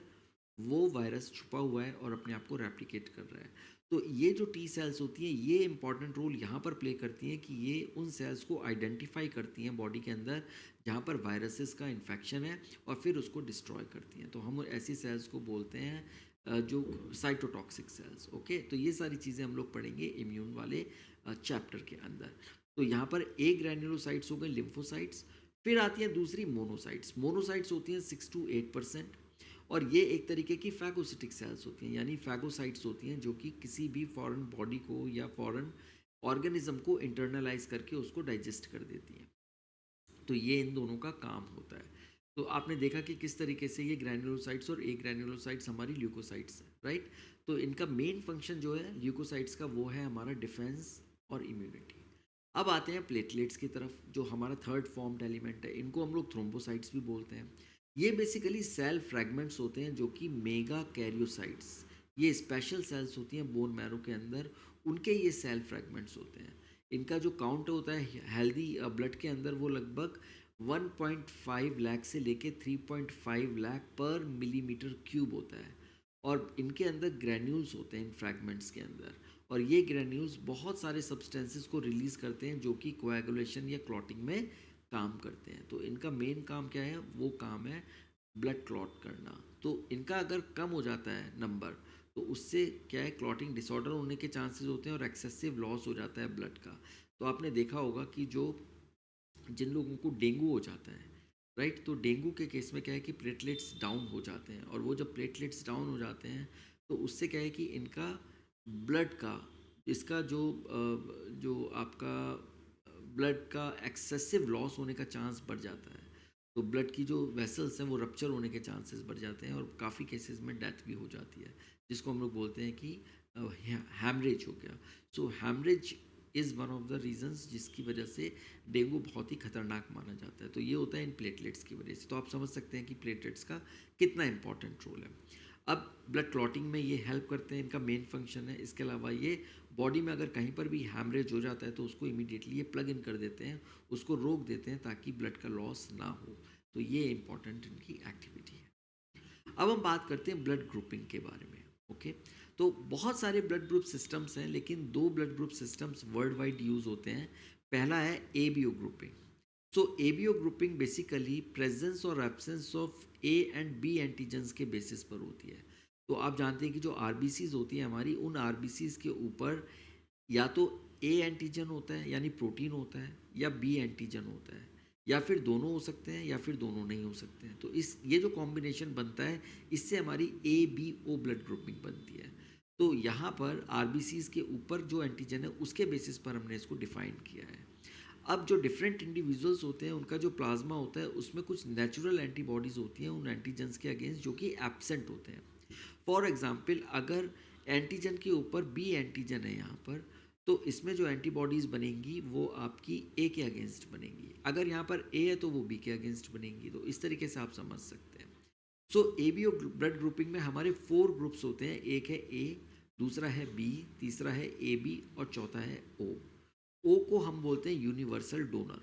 वो वायरस छुपा हुआ है और अपने आप को रेप्लिकेट कर रहा है। तो ये जो टी सेल्स होती हैं ये इंपॉर्टेंट रोल यहाँ पर प्ले करती हैं कि ये उन सेल्स को आइडेंटिफाई करती हैं बॉडी के अंदर जहाँ पर वायरसेस का इन्फेक्शन है और फिर उसको डिस्ट्रॉय करती हैं। तो हम ऐसी सेल्स को बोलते हैं जो साइटोटॉक्सिक सेल्स। ओके, तो ये सारी चीज़ें हम लोग पढ़ेंगे इम्यून वाले चैप्टर के अंदर। तो यहाँ पर ए ग्रैन्युलोसाइट्स हो गए, लिम्फोसाइट्स। फिर आती हैं दूसरी मोनोसाइट्स। मोनोसाइट्स होती हैं 6 to 8%। और ये एक तरीके की फैगोसिटिक सेल्स होती हैं, यानी फैगोसाइट्स होती हैं जो कि किसी भी फॉरेन बॉडी को या फॉरेन ऑर्गेनिज्म को इंटरनलाइज करके उसको डाइजेस्ट कर देती हैं। तो ये इन दोनों का काम होता है। तो आपने देखा कि किस तरीके से ये ग्रैन्युलोसाइट्स और ए ग्रैन्युलोसाइट्स हमारी ल्यूकोसाइट्स हैं, राइट? तो इनका मेन फंक्शन जो है ल्यूकोसाइट्स का वो है हमारा डिफेंस और इम्यूनिटी। अब आते हैं प्लेटलेट्स की तरफ, जो हमारा थर्ड फॉर्म्ड एलिमेंट है। इनको हम लोग थ्रोम्बोसाइट्स भी बोलते हैं। ये बेसिकली सेल फ्रैगमेंट्स होते हैं जो कि मेगा कैरियोसाइट्स, ये स्पेशल सेल्स होती हैं बोन मैरो के अंदर, उनके ये सेल फ्रैगमेंट्स होते हैं। इनका जो काउंट होता है हेल्दी ब्लड के अंदर वो लगभग 1.5 लाख से लेके 3.5 लाख पर मिलीमीटर क्यूब होता है। और इनके अंदर ग्रैन्यूल्स होते हैं इन फ्रैगमेंट्स के अंदर, और ये ग्रैन्यूल्स बहुत सारे सब्सटेंसेस को रिलीज़ करते हैं जो कि कोएगुलेशन या क्लॉटिंग में काम करते हैं। तो इनका मेन काम क्या है? वो काम है ब्लड क्लॉट करना। तो इनका अगर कम हो जाता है नंबर, तो उससे क्या है, क्लॉटिंग डिसऑर्डर होने के चांसेस होते हैं और एक्सेसिव लॉस हो जाता है ब्लड का। तो आपने देखा होगा कि जो जिन लोगों को डेंगू हो जाता है, राइट, तो डेंगू के केस में क्या है कि प्लेटलेट्स डाउन हो जाते हैं, और वो जब प्लेटलेट्स डाउन हो जाते हैं तो उससे क्या है कि इनका ब्लड का, इसका जो आपका ब्लड का एक्सेसिव लॉस होने का चांस बढ़ जाता है। तो ब्लड की जो वेसल्स हैं वो रप्चर होने के चांसेस बढ़ जाते हैं और काफ़ी केसेस में डेथ भी हो जाती है, जिसको हम लोग बोलते हैं कि हैमरेज हो गया। So haemorrhage is one of the reasons जिसकी वजह से डेंगू बहुत ही खतरनाक माना जाता है। तो ये होता है इन प्लेटलेट्स की वजह से। तो आप समझ सकते हैं कि प्लेटलेट्स का कितना इंपॉर्टेंट रोल है। अब ब्लड क्लॉटिंग में ये हेल्प करते हैं, इनका मेन फंक्शन है। इसके अलावा ये बॉडी में अगर कहीं पर भी हैमरेज हो जाता है तो उसको इमीडिएटली ये प्लग इन कर देते हैं, उसको रोक देते हैं ताकि ब्लड का लॉस ना हो। तो ये इंपॉर्टेंट इनकी एक्टिविटी है। अब हम बात करते हैं ब्लड ग्रुपिंग के बारे में। ओके, तो बहुत सारे ब्लड ग्रुप सिस्टम्स हैं, लेकिन दो blood group systems worldwide use होते हैं। पहला है ABO grouping. So ABO grouping basically presence और absence of A and B antigens के बेसिस पर होती है। तो आप जानते हैं कि जो आरबीसीज होती हैं हमारी, उन आरबीसीज के ऊपर या तो ए एंटीजन होता है यानी प्रोटीन होता है, या बी एंटीजन होता है, या फिर दोनों हो सकते हैं या फिर दोनों नहीं हो सकते हैं। तो इस ये जो कॉम्बिनेशन बनता है, इससे हमारी A B O blood grouping बनती है। तो यहाँ पर आरबीसीज के ऊपर जो एंटीजन है उसके बेसिस पर हमने इसको डिफाइन किया है। अब जो डिफरेंट इंडिविजुअल्स होते हैं उनका जो प्लाज्मा होता है उसमें कुछ नेचुरल एंटीबॉडीज़ होती हैं उन एंटीजन्स के अगेंस्ट जो कि एब्सेंट होते हैं। फॉर एग्जांपल, अगर एंटीजन के ऊपर बी एंटीजन है यहाँ पर, तो इसमें जो एंटीबॉडीज़ बनेंगी वो आपकी ए के अगेंस्ट बनेंगी। अगर यहाँ पर ए है तो वो बी के अगेंस्ट बनेंगी। तो इस तरीके से आप समझ सकते हैं। सो एबीओ ब्लड ग्रुपिंग में हमारे 4 ग्रुप्स होते हैं। एक है ए, दूसरा है बी, तीसरा है ए बी और चौथा है ओ। ओ को हम बोलते हैं यूनिवर्सल डोनर,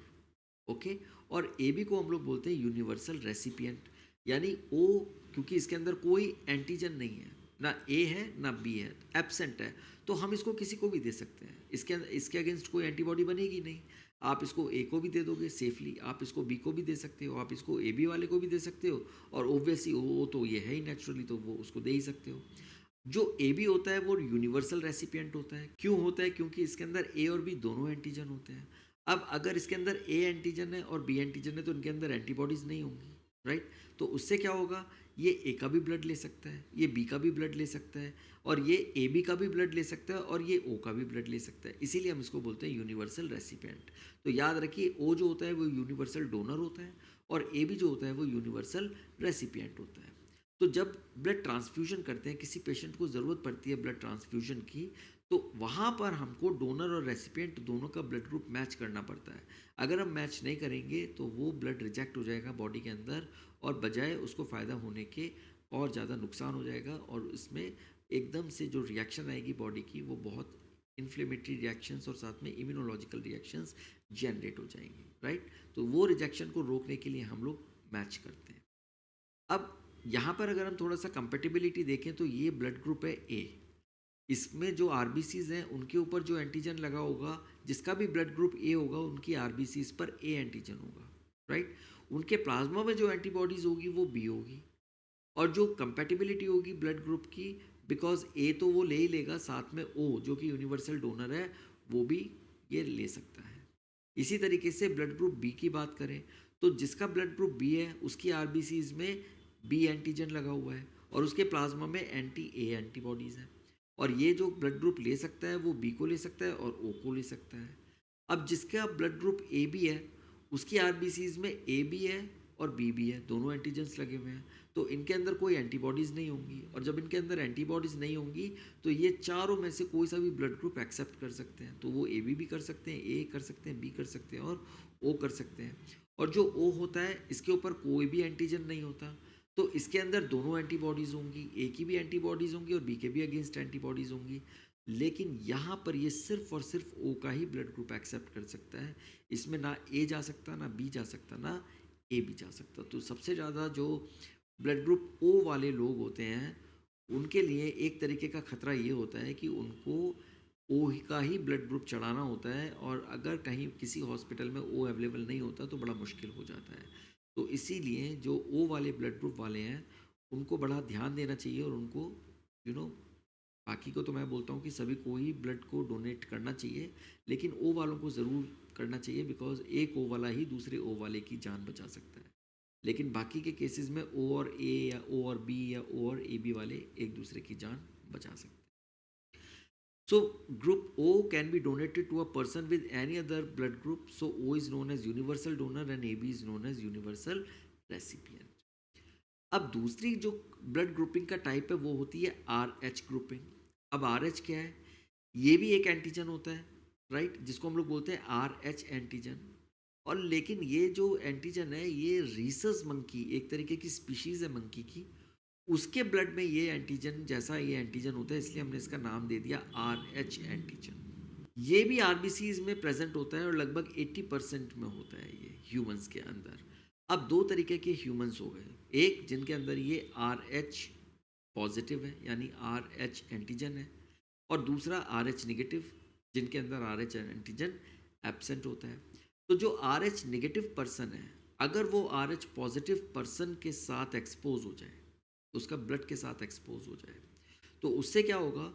ओके, और ए बी को हम लोग बोलते हैं यूनिवर्सल रेसिपिएंट। यानी ओ, क्योंकि इसके अंदर कोई एंटीजन नहीं है, ना ए है ना बी है, एब्सेंट है, तो हम इसको किसी को भी दे सकते हैं। इसके अगेंस्ट कोई एंटीबॉडी बनेगी नहीं। आप इसको ए को भी दे दोगे सेफली, आप इसको बी को भी दे सकते हो, आप इसको ए बी वाले को भी दे सकते हो, और ओब्वियसली ओ तो ये है ही नेचुरली, तो वो उसको दे ही सकते हो। जो ए बी होता है वो यूनिवर्सल रेसिपिएंट होता है। क्यों होता है? क्योंकि इसके अंदर ए और बी दोनों एंटीजन होते हैं। अब अगर इसके अंदर ए एंटीजन है और बी एंटीजन है तो इनके अंदर एंटीबॉडीज़ नहीं होंगी, राइट? तो उससे क्या होगा, ये ए का भी ब्लड ले सकता है, ये बी का भी ब्लड ले सकता है, और ये ए बी का भी ब्लड ले सकता है, और ये ओ का भी ब्लड ले सकता है। इसीलिए हम इसको बोलते हैं यूनिवर्सल रेसिपिएंट। तो याद रखिए, ओ जो होता है वो यूनिवर्सल डोनर होता है, और ए बी जो होता है वो यूनिवर्सल रेसिपिएंट होता है। तो जब ब्लड ट्रांसफ्यूजन करते हैं, किसी पेशेंट को ज़रूरत पड़ती है ब्लड ट्रांसफ्यूजन की, तो वहाँ पर हमको डोनर और रेसिपिएंट दोनों का ब्लड ग्रुप मैच करना पड़ता है। अगर हम मैच नहीं करेंगे तो वो ब्लड रिजेक्ट हो जाएगा बॉडी के अंदर, और बजाय उसको फ़ायदा होने के और ज़्यादा नुकसान हो जाएगा, और इसमें एकदम से जो रिएक्शन आएगी बॉडी की वो बहुत इन्फ्लेमेटरी रिएक्शंस और साथ में इम्यूनोलॉजिकल रिएक्शंस जनरेट हो जाएंगी, राइट? तो वो रिजेक्शन को रोकने के लिए हम लोग मैच करते हैं। अब यहाँ पर अगर हम थोड़ा सा कंपेटिबिलिटी देखें तो ये ब्लड ग्रुप है ए। इसमें जो आरबीसीज हैं उनके ऊपर जो एंटीजन लगा होगा, जिसका भी ब्लड ग्रुप ए होगा उनकी आरबीसीज पर ए एंटीजन होगा, राइट? उनके प्लाज्मा में जो एंटीबॉडीज होगी वो बी होगी, और जो कंपेटिबिलिटी होगी ब्लड ग्रुप की, बिकॉज ए तो वो ले ही लेगा, साथ में ओ जो कि यूनिवर्सल डोनर है वो भी ये ले सकता है। इसी तरीके से ब्लड ग्रुप बी की बात करें तो जिसका ब्लड ग्रुप बी है उसकी आरबीसीज में बी एंटीजन लगा हुआ है, और उसके प्लाज्मा में एंटी ए एंटीबॉडीज़ हैं, और ये जो ब्लड ग्रुप ले सकता है वो बी को ले सकता है और ओ को ले सकता है। अब जिसका ब्लड ग्रुप ए बी है उसकी आरबीसीज में ए बी है और बी भी है, दोनों एंटीजन्स लगे हुए हैं, तो इनके अंदर कोई एंटीबॉडीज़ नहीं होंगी, और जब इनके अंदर एंटीबॉडीज़ नहीं होंगी तो ये चारों में से कोई सा भी ब्लड ग्रुप एक्सेप्ट कर सकते हैं। तो वो ए बी भी कर सकते हैं, ए कर सकते हैं, बी कर सकते हैं और ओ कर सकते हैं। और जो ओ होता है इसके ऊपर कोई भी एंटीजन नहीं होता, तो इसके अंदर दोनों एंटीबॉडीज़ होंगी, ए की भी एंटीबॉडीज़ होंगी और बी के भी अगेंस्ट एंटीबॉडीज़ होंगी। लेकिन यहाँ पर ये सिर्फ और सिर्फ ओ का ही ब्लड ग्रुप एक्सेप्ट कर सकता है। इसमें ना ए जा सकता, ना बी जा सकता, ना ए भी जा सकता। तो सबसे ज़्यादा जो ब्लड ग्रुप ओ वाले लोग होते हैं उनके लिए एक तरीके का खतरा ये होता है कि उनको ओ का ही ब्लड ग्रुप चढ़ाना होता है, और अगर कहीं किसी हॉस्पिटल में ओ अवेलेबल नहीं होता तो बड़ा मुश्किल हो जाता है। तो इसीलिए जो ओ वाले ब्लड ग्रुप वाले हैं उनको बड़ा ध्यान देना चाहिए, और उनको यू नो बाकी को तो मैं बोलता हूँ कि सभी को ही ब्लड को डोनेट करना चाहिए, लेकिन ओ वालों को ज़रूर करना चाहिए, बिकॉज एक ओ वाला ही दूसरे ओ वाले की जान बचा सकता है। लेकिन बाकी के केसेस में ओ और ए या ओ और बी या ओ और ए बी वाले एक दूसरे की जान बचा सकते हैं। So group O can be donated to a person with any other blood group. So O is known as universal donor and AB is known as universal recipient. अब दूसरी जो ब्लड ग्रुपिंग का टाइप है वो होती है R H grouping. अब R H क्या है? ये भी एक एंटीजन होता है, राइट, जिसको हम लोग बोलते हैं आर एच एंटीजन। और लेकिन ये जो एंटीजन है ये रीसस मंकी, एक तरीके की स्पीशीज है मंकी की, उसके ब्लड में ये एंटीजन जैसा ये एंटीजन होता है, इसलिए हमने इसका नाम दे दिया आर एच एंटीजन। ये भी आरबीसीज में प्रेजेंट होता है और लगभग 80% में होता है ये ह्यूमंस के अंदर। अब दो तरीके के ह्यूमंस हो गए, एक जिनके अंदर ये आर एच पॉजिटिव है यानी आर एच एंटीजन है, और दूसरा आर एच निगेटिव जिनके अंदर आर एच एंटीजन एब्सेंट होता है। तो जो आर एच निगेटिव पर्सन है, अगर वो आर एच पॉजिटिव पर्सन के साथ एक्सपोज हो जाए, उसका ब्लड के साथ एक्सपोज हो जाए, तो उससे क्या होगा,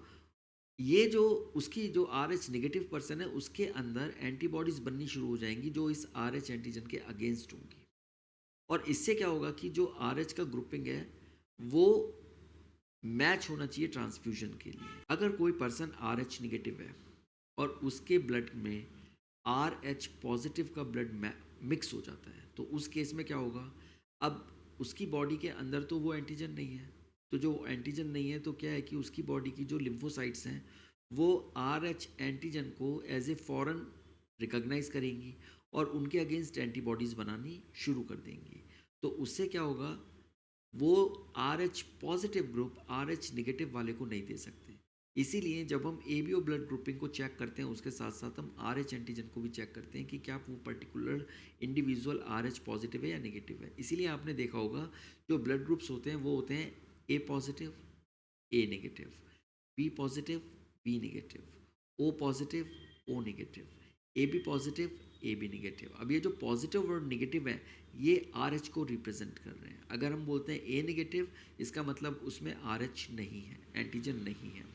ये जो उसकी जो आर एच निगेटिव पर्सन है उसके अंदर एंटीबॉडीज बननी शुरू हो जाएंगी जो इस आर एच एंटीजन के अगेंस्ट होंगी। और इससे क्या होगा कि जो आर एच का ग्रुपिंग है वो मैच होना चाहिए ट्रांसफ्यूजन के लिए। अगर कोई पर्सन आर एच निगेटिव है और उसके ब्लड में आर एच पॉजिटिव का ब्लड मिक्स हो जाता है, तो उस केस में क्या होगा, अब उसकी बॉडी के अंदर तो वो एंटीजन नहीं है, तो जो एंटीजन नहीं है तो क्या है कि उसकी बॉडी की जो लिम्फोसाइट्स हैं वो आर एच एंटीजन को एज ए फॉरेन रिकॉग्नाइज करेंगी और उनके अगेंस्ट एंटीबॉडीज़ बनानी शुरू कर देंगी। तो उससे क्या होगा, वो R H positive group R H negative वाले को नहीं दे सकते। इसीलिए जब हम A B O blood grouping को चेक करते हैं उसके साथ साथ हम आर एच एंटीजन को भी चेक करते हैं कि क्या वो particular individual are H positive है या निगेटिव है। इसीलिए आपने देखा होगा जो ब्लड ग्रुप्स होते हैं वो होते हैं A positive, A negative, B positive, B negative, O positive, O negative, A B positive, A B negative. अब ये जो पॉजिटिव और नेगेटिव है ये आर एच को रिप्रेजेंट कर रहे हैं। अगर हम बोलते हैं ए नेगेटिव, इसका मतलब उसमें आर एच नहीं है, एंटीजन नहीं है।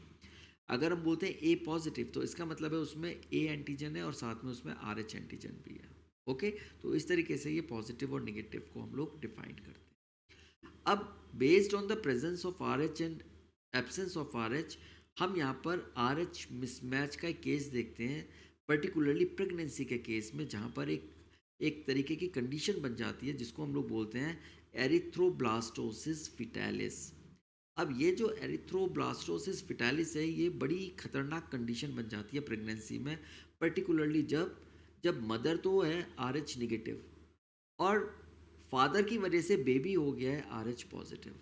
अगर हम बोलते हैं ए पॉजिटिव तो इसका मतलब है उसमें ए एंटीजन है और साथ में उसमें आर एच एंटीजन भी है। ओके, तो इस तरीके से ये पॉजिटिव और नेगेटिव को हम लोग डिफाइन करते हैं। अब based on the presence of R H and absence of R H, हम यहाँ पर आर एच मिसमैच का एक केस देखते हैं, पर्टिकुलरली प्रेगनेंसी के केस में, जहाँ पर एक तरीके की कंडीशन बन जाती है जिसको हम लोग बोलते हैं एरिथ्रोब्लास्टोसिस फिटालिस। अब ये जो एरिथ्रोब्लास्टोसिस फिटालिस है ये बड़ी खतरनाक कंडीशन बन जाती है प्रेगनेंसी में, पर्टिकुलरली जब जब मदर तो है आर एच निगेटिव और फादर की वजह से बेबी हो गया है आर एच पॉजिटिव।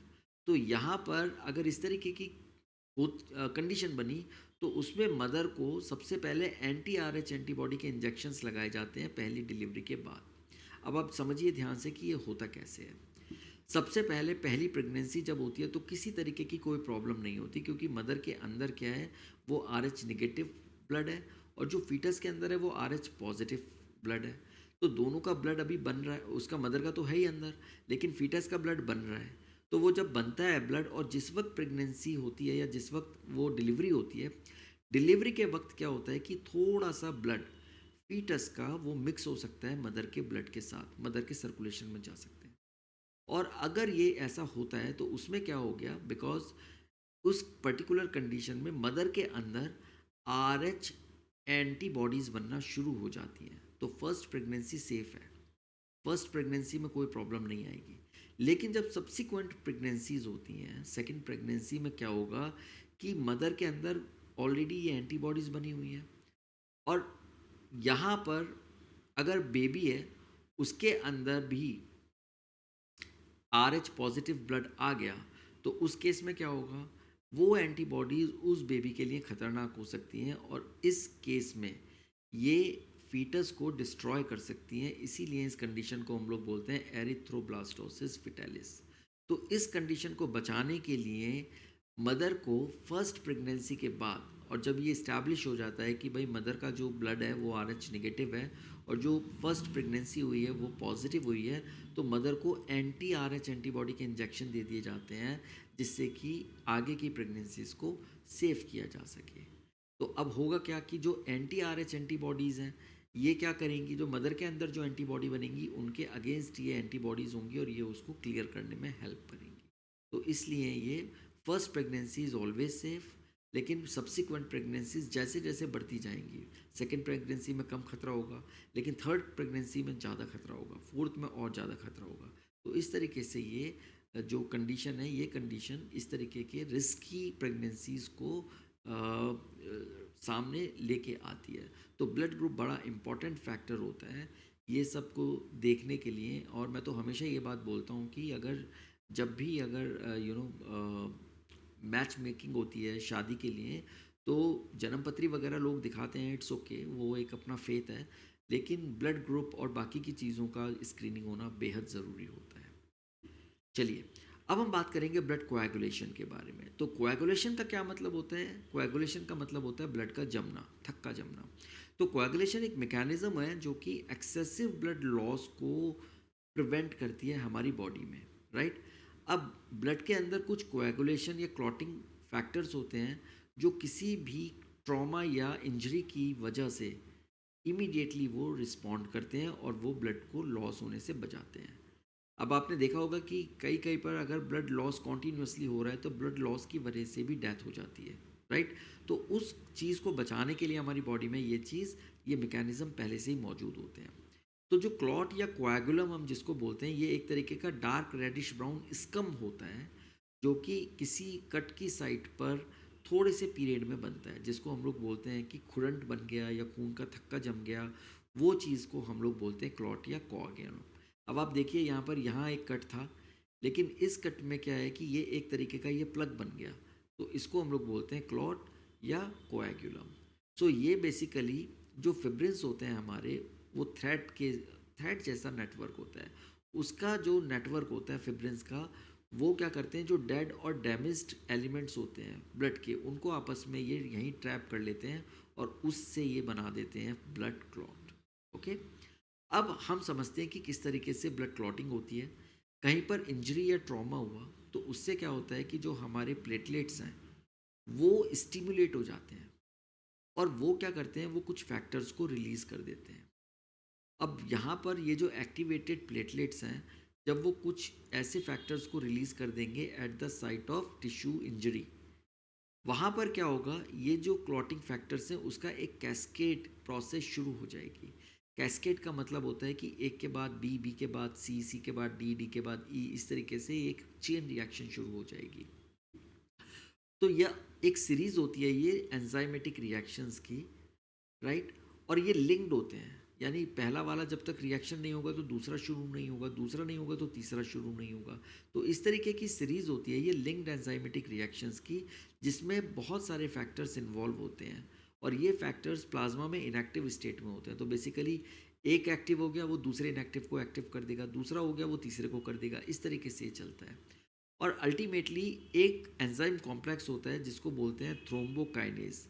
तो यहाँ पर अगर इस तरीके की कंडीशन बनी तो उसमें मदर को सबसे पहले एंटी आर एच एंटीबॉडी के इंजेक्शंस लगाए जाते हैं पहली डिलीवरी के बाद। अब आप समझिए ध्यान से कि ये होता कैसे है। सबसे पहले पहली प्रेगनेंसी जब होती है तो किसी तरीके की कोई प्रॉब्लम नहीं होती, क्योंकि मदर के अंदर क्या है, वो आर एच निगेटिव ब्लड है और जो फीटस के अंदर है वो आर एच पॉजिटिव ब्लड है। तो दोनों का ब्लड अभी बन रहा है, उसका मदर का तो है ही अंदर, लेकिन फीटस का ब्लड बन रहा है। तो वो जब बनता है ब्लड और जिस वक्त प्रेगनेंसी होती है या जिस वक्त वो डिलीवरी होती है, डिलीवरी के वक्त क्या होता है कि थोड़ा सा ब्लड फीटस का वो मिक्स हो सकता है मदर के ब्लड के साथ, मदर के सर्कुलेशन में जा सकते हैं। और अगर ये ऐसा होता है तो उसमें क्या हो गया, बिकॉज उस पर्टिकुलर कंडीशन में मदर के अंदर आर एच एंटीबॉडीज़ बनना शुरू हो जाती हैं, तो फर्स्ट प्रेगनेंसी सेफ है। फर्स्ट प्रेगनेंसी में कोई प्रॉब्लम नहीं आएगी। लेकिन जब सब्सिक्वेंट प्रेगनेंसीज होती हैं, सेकंड प्रेगनेंसी में क्या होगा कि मदर के अंदर ऑलरेडी ये एंटीबॉडीज़ बनी हुई हैं, और यहाँ पर अगर बेबी है उसके अंदर भी RH पॉजिटिव ब्लड आ गया, तो उस केस में क्या होगा, वो एंटीबॉडीज़ उस बेबी के लिए खतरनाक हो सकती हैं, और इस केस में ये फीटस को डिस्ट्रॉय कर सकती हैं। इसीलिए इस कंडीशन को हम लोग बोलते हैं एरिथ्रोब्लास्टोसिस फिटालिस। तो इस कंडीशन को बचाने के लिए मदर को फर्स्ट प्रेगनेंसी के बाद, और जब ये इस्टेब्लिश हो जाता है कि भाई मदर का जो ब्लड है वो RH नेगेटिव है और जो फर्स्ट प्रेगनेंसी हुई है वो पॉजिटिव हुई है, तो मदर को एंटी RH एंटीबॉडी के इंजेक्शन दे दिए जाते हैं, जिससे कि आगे की प्रेगनेंसीज को सेव किया जा सके। तो अब होगा क्या कि जो एंटी RH एंटीबॉडीज़ हैं, ये क्या करेंगी, जो मदर के अंदर जो एंटीबॉडी बनेंगी उनके अगेंस्ट ये एंटीबॉडीज़ होंगी और ये उसको क्लियर करने में हेल्प करेंगी। तो इसलिए ये first pregnancy is always safe, लेकिन सब्सिक्वेंट प्रेगनेंसीज जैसे जैसे बढ़ती जाएंगी, सेकेंड प्रेगनेंसी में कम खतरा होगा, लेकिन थर्ड प्रेगनेंसी में ज़्यादा खतरा होगा, फोर्थ में और ज़्यादा खतरा होगा। तो इस तरीके से ये जो कंडीशन है, ये कंडीशन इस तरीके के रिस्की प्रेगनेंसीज को सामने लेके आती है। तो ब्लड ग्रुप बड़ा इम्पॉर्टेंट फैक्टर होता है ये सब को देखने के लिए। और मैं तो हमेशा ये बात बोलता हूँ कि अगर जब भी अगर मैच मेकिंग होती है शादी के लिए, तो जन्मपत्री वगैरह लोग दिखाते हैं, इट्स ओके, वो एक अपना फेथ है, लेकिन ब्लड ग्रुप और बाकी की चीज़ों का स्क्रीनिंग होना बेहद ज़रूरी होता है। चलिए, अब हम बात करेंगे ब्लड कोएगुलेशन के बारे में। तो कोएगुलेशन का क्या मतलब होता है? कोएगुलेशन का मतलब होता है ब्लड का जमना, थक्का जमना। तो कोएगुलेशन एक मैकेनिज्म है जो कि एक्सेसिव ब्लड लॉस को प्रिवेंट करती है हमारी बॉडी में, राइट? अब ब्लड के अंदर कुछ कोएगुलेशन या क्लॉटिंग फैक्टर्स होते हैं जो किसी भी ट्रॉमा या इंजरी की वजह से इमीडिएटली वो रिस्पॉन्ड करते हैं और वो ब्लड को लॉस होने से बचाते हैं। अब आपने देखा होगा कि कई कई पर अगर ब्लड लॉस कॉन्टीन्यूसली हो रहा है तो ब्लड लॉस की वजह से भी डेथ हो जाती है, राइट? तो उस चीज़ को बचाने के लिए हमारी बॉडी में ये मैकेनिज्म पहले से ही मौजूद होते हैं। तो जो क्लॉट या कोएगुलम हम जिसको बोलते हैं, ये एक तरीके का डार्क रेडिश ब्राउन स्कम होता है जो कि किसी कट की साइट पर थोड़े से पीरियड में बनता है, जिसको हम लोग बोलते हैं कि खुरंट बन गया या खून का थक्का जम गया। वो चीज़ को हम लोग बोलते हैं क्लॉट या कोएगुलम। अब आप देखिए यहाँ एक कट था, लेकिन इस कट में क्या है कि ये एक तरीके का ये प्लग बन गया, तो इसको हम लोग बोलते हैं क्लॉट या कोएगुलम। सो ये बेसिकली जो फिब्रिन्स होते हैं हमारे, वो थ्रेड जैसा नेटवर्क होता है। उसका जो नेटवर्क होता है फिब्रिन्स का, वो क्या करते हैं, जो डेड और डैमेज्ड एलिमेंट्स होते हैं ब्लड के, उनको आपस में ये यहीं ट्रैप कर लेते हैं और उससे ये बना देते हैं ब्लड क्लॉट। ओके, अब हम समझते हैं कि किस तरीके से ब्लड क्लॉटिंग होती है। कहीं पर इंजरी या ट्रॉमा हुआ तो उससे क्या होता है कि जो हमारे प्लेटलेट्स हैं वो स्टिमुलेट हो जाते हैं, और वो क्या करते हैं, वो कुछ फैक्टर्स को रिलीज़ कर देते हैं। अब यहाँ पर ये जो एक्टिवेटेड प्लेटलेट्स हैं, जब वो कुछ ऐसे फैक्टर्स को रिलीज़ कर देंगे at the site of tissue injury, वहाँ पर क्या होगा, ये जो क्लॉटिंग फैक्टर्स हैं उसका एक कैस्केड प्रोसेस शुरू हो जाएगी। कैस्केड का मतलब होता है कि एक के बाद बी, बी के बाद सी, सी के बाद डी, डी के बाद ई, इस तरीके से एक चेन रिएक्शन शुरू हो जाएगी। तो यह एक सीरीज होती है ये एंजाइमेटिक रिएक्शंस की, राइट? और ये लिंक्ड होते हैं, यानी पहला वाला जब तक रिएक्शन नहीं होगा तो दूसरा शुरू नहीं होगा, दूसरा नहीं होगा तो तीसरा शुरू नहीं होगा। तो इस तरीके की सीरीज होती है ये लिंक्ड एंजाइमेटिक रिएक्शंस की, जिसमें बहुत सारे फैक्टर्स इन्वॉल्व होते हैं, और ये फैक्टर्स प्लाज्मा में इनएक्टिव स्टेट में होते हैं। तो बेसिकली एक एक्टिव हो गया वो दूसरे इनएक्टिव को एक्टिव कर देगा, दूसरा हो गया वो तीसरे को कर देगा, इस तरीके से ये चलता है। और अल्टीमेटली एक एंजाइम कॉम्प्लेक्स होता है जिसको बोलते हैं थ्रोम्बोकाइनेज,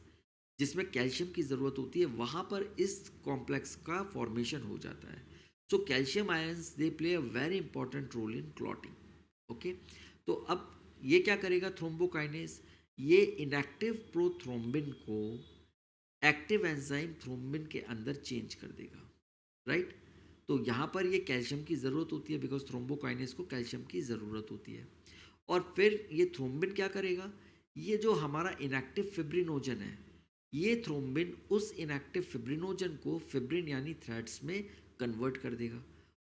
जिसमें कैल्शियम की ज़रूरत होती है, वहाँ पर इस कॉम्प्लेक्स का फॉर्मेशन हो जाता है। So calcium ions they play a very important role in clotting. Okay, तो अब ये क्या करेगा थ्रोम्बोकाइनेज, ये इनएक्टिव प्रोथ्रोम्बिन को एक्टिव एंजाइम थ्रोम्बिन के अंदर चेंज कर देगा, राइट? तो यहाँ पर ये कैल्शियम की ज़रूरत होती है, बिकॉज थ्रोम्बोकाइनेज को कैल्शियम की ज़रूरत होती है। और फिर ये थ्रोम्बिन क्या करेगा, ये जो हमारा इनएक्टिव फिब्रिनोजन है, ये थ्रोम्बिन उस इनएक्टिव फिब्रिनोजन को फिब्रिन यानी थ्रेड्स में कन्वर्ट कर देगा,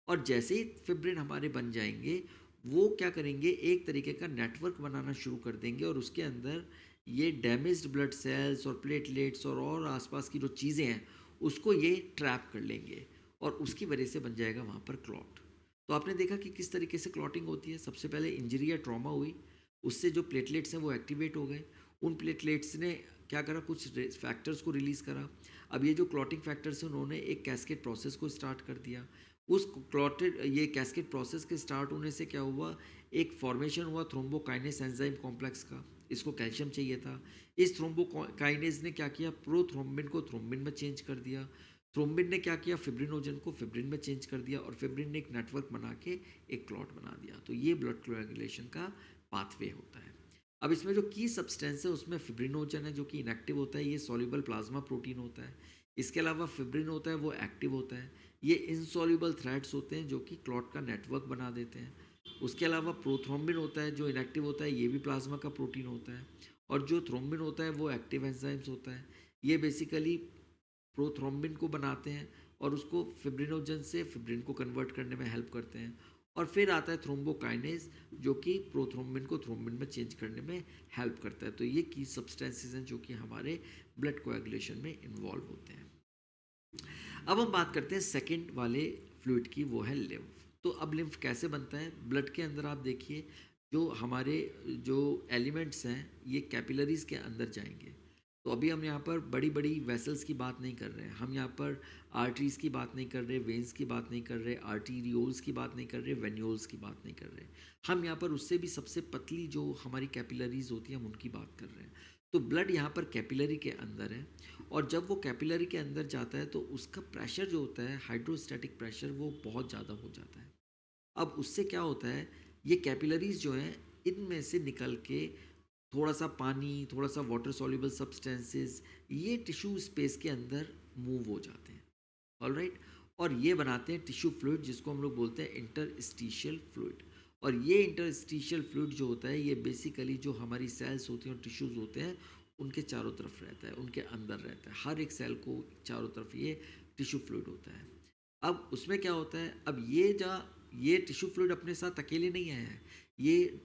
और जैसे ही फिब्रिन हमारे बन जाएंगे, वो क्या करेंगे, एक तरीके का नेटवर्क बनाना शुरू कर देंगे और उसके अंदर ये डैमेज्ड ब्लड सेल्स और प्लेटलेट्स और आसपास की जो चीज़ें हैं उसको ये ट्रैप कर लेंगे और उसकी वजह से बन जाएगा वहाँ पर क्लॉट। तो आपने देखा कि किस तरीके से क्लॉटिंग होती है। सबसे पहले इंजरी या ट्रॉमा हुई, उससे जो प्लेटलेट्स हैं वो एक्टिवेट हो गए, उन प्लेटलेट्स ने क्या करा, कुछ फैक्टर्स को रिलीज़ करा। अब ये जो क्लॉटिंग फैक्टर्स हैं उन्होंने एक कैस्केड प्रोसेस को स्टार्ट कर दिया। उस क्लॉटेड ये कैस्केड प्रोसेस के स्टार्ट होने से क्या हुआ, एक फॉर्मेशन हुआ थ्रोम्बोकाइनेस एंजाइम कॉम्प्लेक्स का। इसको कैल्शियम चाहिए था। इस थ्रोम्बोकाइनेज ने क्या किया, प्रोथ्रोम्बिन को थ्रोम्बिन में चेंज कर दिया। थ्रोम्बिन ने क्या किया, फिब्रिनोजन को फिब्रिन में चेंज कर दिया और फिब्रिन ने एक नेटवर्क बना के एक क्लॉट बना दिया। तो ये ब्लड कोएगुलेशन का पाथवे होता है। अब इसमें जो की सब्सटेंस है उसमें फिब्रिनोजन है जो कि इनएक्टिव होता है, ये सॉल्युबल प्लाज्मा प्रोटीन होता है। इसके अलावा फिब्रिन होता है वो एक्टिव होता है, ये इनसॉल्युबल थ्रेड्स होते हैं जो कि क्लॉट का नेटवर्क बना देते हैं। उसके अलावा प्रोथ्रोम्बिन होता है जो इनएक्टिव होता है, ये भी प्लाज्मा का प्रोटीन होता है। और जो थ्रोम्बिन होता है वो एक्टिव एंजाइम्स होता है, ये बेसिकली प्रोथ्रोम्बिन को बनाते हैं और उसको फिब्रिनोजन से फिब्रिन को कन्वर्ट करने में हेल्प करते हैं। और फिर आता है थ्रोम्बोकाइनेज जो कि प्रोथ्रोम्बिन को थ्रोम्बिन में चेंज करने में हेल्प करता है। तो ये की सब्सटेंसेस हैं जो कि हमारे ब्लड कोएगुलेशन में इन्वॉल्व होते हैं। अब हम बात करते हैं सेकंड वाले फ्लूइड की, वो है लिम्फ। तो अब लिम्फ कैसे बनता है ब्लड के अंदर, आप देखिए जो हमारे जो एलिमेंट्स हैं ये कैपिलरीज के अंदर जाएंगे। तो अभी हम यहाँ पर बड़ी बड़ी वेसल्स की बात नहीं कर रहे हैं, हम यहाँ पर आर्टरीज की बात नहीं कर रहे, वेन्स की बात नहीं कर रहे, आर्टीरियोल्स की बात नहीं कर रहे, वेन्यूल्स की बात नहीं कर रहे। हम यहाँ पर उससे भी सबसे पतली जो हमारी कैपिलरीज होती हैं हम उनकी बात कर रहे हैं। तो ब्लड यहाँ पर कैपिलरी के अंदर है और जब वो कैपिलरी के अंदर जाता है तो उसका प्रेशर जो होता है, हाइड्रोस्टैटिक प्रेशर, वो बहुत ज़्यादा हो जाता है। अब उससे क्या होता है, ये कैपिलरीज जो हैं इनमें से निकल के थोड़ा सा पानी, थोड़ा सा वाटर सॉल्युबल सब्सटेंसेस ये टिश्यू स्पेस के अंदर मूव हो जाते हैं। ऑलराइट, और ये बनाते हैं टिश्यू फ्लूइड जिसको हम लोग बोलते हैं इंटरस्टिशियल फ्लूइड। और ये इंटरस्टिशियल फ्लूइड जो होता है ये बेसिकली जो हमारी सेल्स होती हैं और टिश्यूज़ होते हैं उनके चारों तरफ रहता है, उनके अंदर रहता है। हर एक सेल को चारों तरफ ये टिश्यू फ्लूइड होता है। अब उसमें क्या होता है, अब ये टिश्यू फ्लूइड अपने साथ अकेले नहीं आया है, ये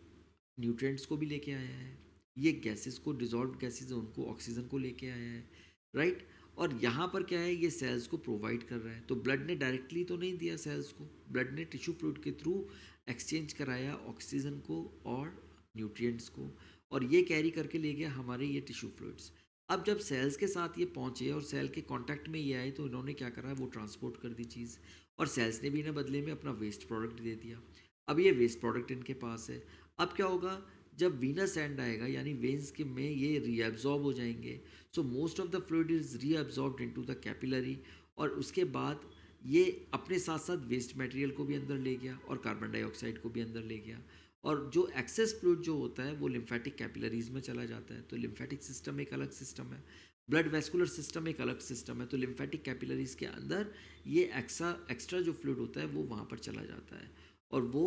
न्यूट्रिएंट्स को भी लेके आया है, ये गैसेस को, डिजॉल्व्ड गैसेस हैं उनको, ऑक्सीजन को लेके आया है, राइट। और यहाँ पर क्या है, ये सेल्स को प्रोवाइड कर रहा है। तो ब्लड ने डायरेक्टली तो नहीं दिया सेल्स को, ब्लड ने टिश्यू फ्लूइड के थ्रू एक्सचेंज कराया ऑक्सीजन को और न्यूट्रिएंट्स को, और ये कैरी करके ले गया हमारे ये टिश्यू फ्लूइड्स। अब जब सेल्स के साथ ये पहुँचे और सेल के कांटेक्ट में ये आए तो इन्होंने क्या करा, वो ट्रांसपोर्ट कर दी चीज़, और सेल्स ने भी इन्हें बदले में अपना वेस्ट प्रोडक्ट दे दिया। अब ये वेस्ट प्रोडक्ट इनके पास है। अब क्या होगा, जब वीनस एंड आएगा यानी वेन्स के में ये रीअब्जॉर्ब हो जाएंगे। So most of the fluid is reabsorbed into the capillary, और उसके बाद ये अपने साथ साथ वेस्ट मटेरियल को भी अंदर ले गया और कार्बन डाइऑक्साइड को भी अंदर ले गया। और जो एक्सेस फ्लूइड जो होता है वो लिम्फेटिक कैपिलरीज में चला जाता है। तो लिम्फेटिक सिस्टम एक अलग सिस्टम है, ब्लड वेस्कुलर सिस्टम एक अलग सिस्टम है। तो लिम्फेटिक कैपिलरीज के अंदर ये एक्स्ट्रा जो फ्लूइड होता है वो वहाँ पर चला जाता है और वो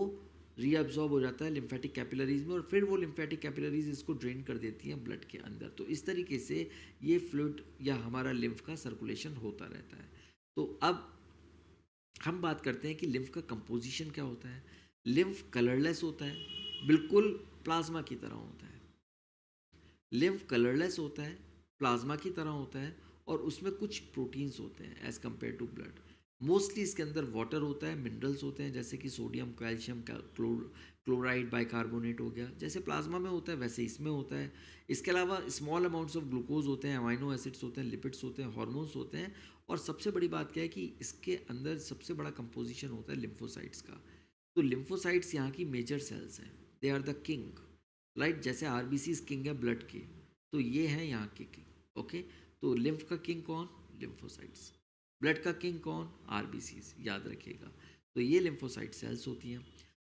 रीअब्जॉर्ब हो जाता है लिम्फेटिक कैपिलरीज में, और फिर वो लिम्फेटिक कैपिलरीज इसको ड्रेन कर देती हैं ब्लड के अंदर। तो इस तरीके से ये फ्लूइड या हमारा लिम्फ का सर्कुलेशन होता रहता है। तो अब हम बात करते हैं कि लिम्फ का कंपोजिशन क्या होता है। लिम्फ कलरलेस होता है, बिल्कुल प्लाज्मा की तरह होता है। लिम्फ कलरलेस होता है, प्लाज्मा की तरह होता है, और उसमें कुछ प्रोटीन्स होते हैं as compared to blood. Mostly इसके अंदर वाटर होता है, मिनरल्स होते हैं जैसे कि सोडियम, कैल्शियम, क्लोराइड, बाइकार्बोनेट हो गया। जैसे प्लाज्मा में होता है वैसे इसमें होता है। इसके अलावा स्मॉल अमाउंट्स ऑफ ग्लूकोज होते हैं, अमाइनो एसिड्स होते हैं, लिपिड्स होते हैं, हार्मोन्स होते हैं। और सबसे बड़ी बात क्या है कि इसके अंदर सबसे बड़ा कंपोजिशन होता है लिम्फोसाइट्स का। तो लिम्फोसाइट्स यहाँ की मेजर सेल्स हैं, they are the king, right. जैसे आरबीसी किंग है ब्लड के, तो ये है यहाँ के किंग। ओके, तो लिम्फ का किंग कौन, लिम्फोसाइट्स। ब्लड का किंग कौन, आरबीसी, याद रखिएगा। तो ये लिम्फोसाइट सेल्स होती हैं।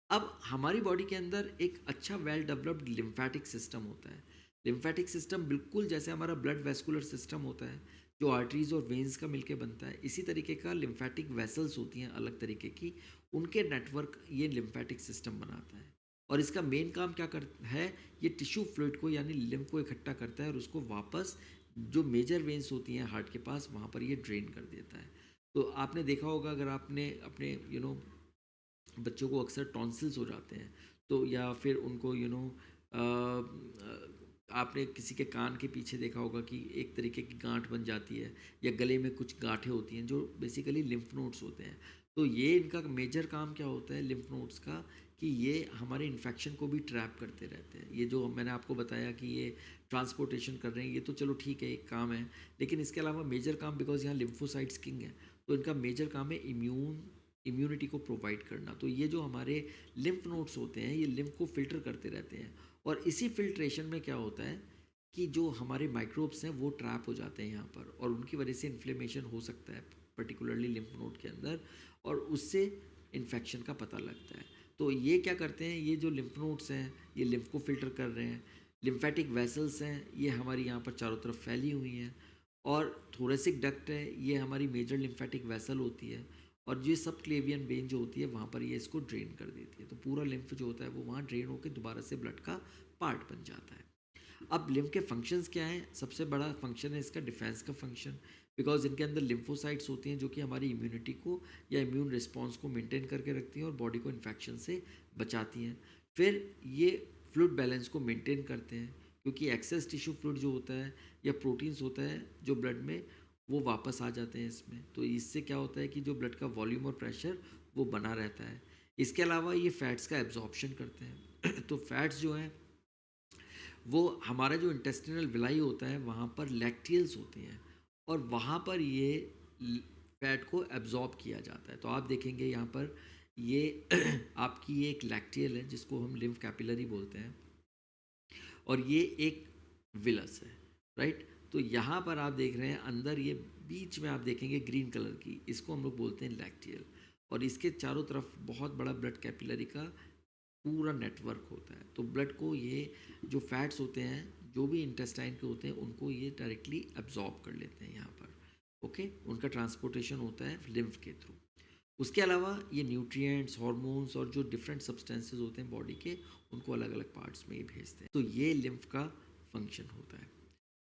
अब हमारी बॉडी के अंदर एक अच्छा वेल डेवलप्ड लिम्फेटिक सिस्टम होता है। लिम्फेटिक सिस्टम बिल्कुल जैसे हमारा ब्लड वेस्कुलर सिस्टम होता है जो आर्टरीज और वेन्स का मिलके बनता है, इसी तरीके का लिम्फेटिक वेसल्स होती हैं अलग तरीके की, उनके नेटवर्क ये लिम्फेटिक सिस्टम बनाता है। और इसका मेन काम क्या करता है, ये टिश्यू फ्लूइड को यानी लिम्फ को इकट्ठा करता है और उसको वापस जो मेजर वेन्स होती हैं हार्ट के पास वहाँ पर ये ड्रेन कर देता है। तो आपने देखा होगा, अगर आपने अपने बच्चों को अक्सर टॉन्सिल्स हो जाते हैं, तो या फिर उनको आपने किसी के कान के पीछे देखा होगा कि एक तरीके की गांठ बन जाती है, या गले में कुछ गांठें होती हैं जो बेसिकली लिम्फ नोड्स होते हैं। तो ये इनका मेजर काम क्या होता है लिम्फ नोड्स का, कि ये हमारे इन्फेक्शन को भी ट्रैप करते रहते हैं। ये जो मैंने आपको बताया कि ये ट्रांसपोर्टेशन कर रहे हैं, ये तो चलो ठीक है, एक काम है, लेकिन इसके अलावा मेजर काम, बिकॉज यहाँ लिम्फोसाइट्स किंग है, तो इनका मेजर काम है इम्यूनिटी को प्रोवाइड करना। तो ये जो हमारे लिम्फ नोड्स होते हैं, ये लिम्फ को फिल्टर करते रहते हैं, और इसी फिल्ट्रेशन में क्या होता है कि जो हमारे माइक्रोब्स हैं वो ट्रैप हो जाते हैं यहाँ पर, और उनकी वजह से इन्फ्लेमेशन हो सकता है पर्टिकुलरली लिम्फ नोड के अंदर, और उससे इन्फेक्शन का पता लगता है। तो ये क्या करते हैं, ये जो लिम्फ नोड्स हैं ये लिम्फ को फिल्टर कर रहे हैं। लिम्फेटिक वेसल्स हैं, ये हमारी यहाँ पर चारों तरफ फैली हुई हैं, और थोरेसिक डक्ट है, ये हमारी मेजर लिम्फेटिक वेसल होती है, और ये सब क्लेवियन वेन जो होती है वहाँ पर ये इसको ड्रेन कर देती है। तो पूरा लिम्फ जो होता है वो वहाँ ड्रेन होकर दोबारा से ब्लड का पार्ट बन जाता है। अब लिम्फ के फंक्शंस क्या हैं? सबसे बड़ा फंक्शन है इसका डिफेंस का फंक्शन, बिकॉज इनके अंदर लिम्फोसाइट्स होती हैं जो कि हमारी इम्यूनिटी को या इम्यून रिस्पॉन्स को मेंटेन करके रखती हैं और बॉडी को इन्फेक्शन से बचाती हैं। फिर ये फ्लूइड बैलेंस को मेंटेन करते हैं, क्योंकि एक्सेस टिश्यू फ्लूइड जो होता है या प्रोटीन्स होता है जो ब्लड में, वो वापस आ जाते हैं इसमें। तो इससे क्या होता है कि जो ब्लड का वॉल्यूम और प्रेशर वो बना रहता है। इसके अलावा ये फैट्स का एब्जॉर्प्शन करते हैं तो फैट्स जो हैं वो हमारा जो इंटेस्टिनल विलाई होता है वहाँ पर लैक्टियल्स होते हैं, और वहाँ पर ये फैट को एब्जॉर्ब किया जाता है। तो आप देखेंगे यहाँ पर ये आपकी ये एक लैक्टियल है जिसको हम लिम्फ कैपिलरी बोलते हैं, और ये एक विलस है, राइट। तो यहाँ पर आप देख रहे हैं अंदर ये बीच में आप देखेंगे ग्रीन कलर की, इसको हम लोग बोलते हैं लैक्टियल, और इसके चारों तरफ बहुत बड़ा ब्लड कैपिलरी का पूरा नेटवर्क होता है। तो ब्लड को ये जो फैट्स होते हैं जो भी इंटेस्टाइन के होते हैं उनको ये डायरेक्टली एब्जॉर्ब कर लेते हैं यहाँ पर, ओके। उनका ट्रांसपोर्टेशन होता है लिम्फ के थ्रू। उसके अलावा ये न्यूट्रिएंट्स, हार्मोन्स और जो डिफरेंट सब्सटेंसेस होते हैं बॉडी के, उनको अलग अलग पार्ट्स में ये भेजते हैं। तो ये लिम्फ का फंक्शन होता है।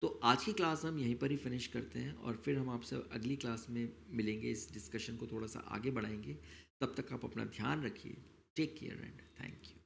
तो आज की क्लास हम यहीं पर ही फिनिश करते हैं, और फिर हम आपसे अगली क्लास में मिलेंगे, इस डिस्कशन को थोड़ा सा आगे बढ़ाएंगे। तब तक आप अपना ध्यान रखिए। Take care and thank you.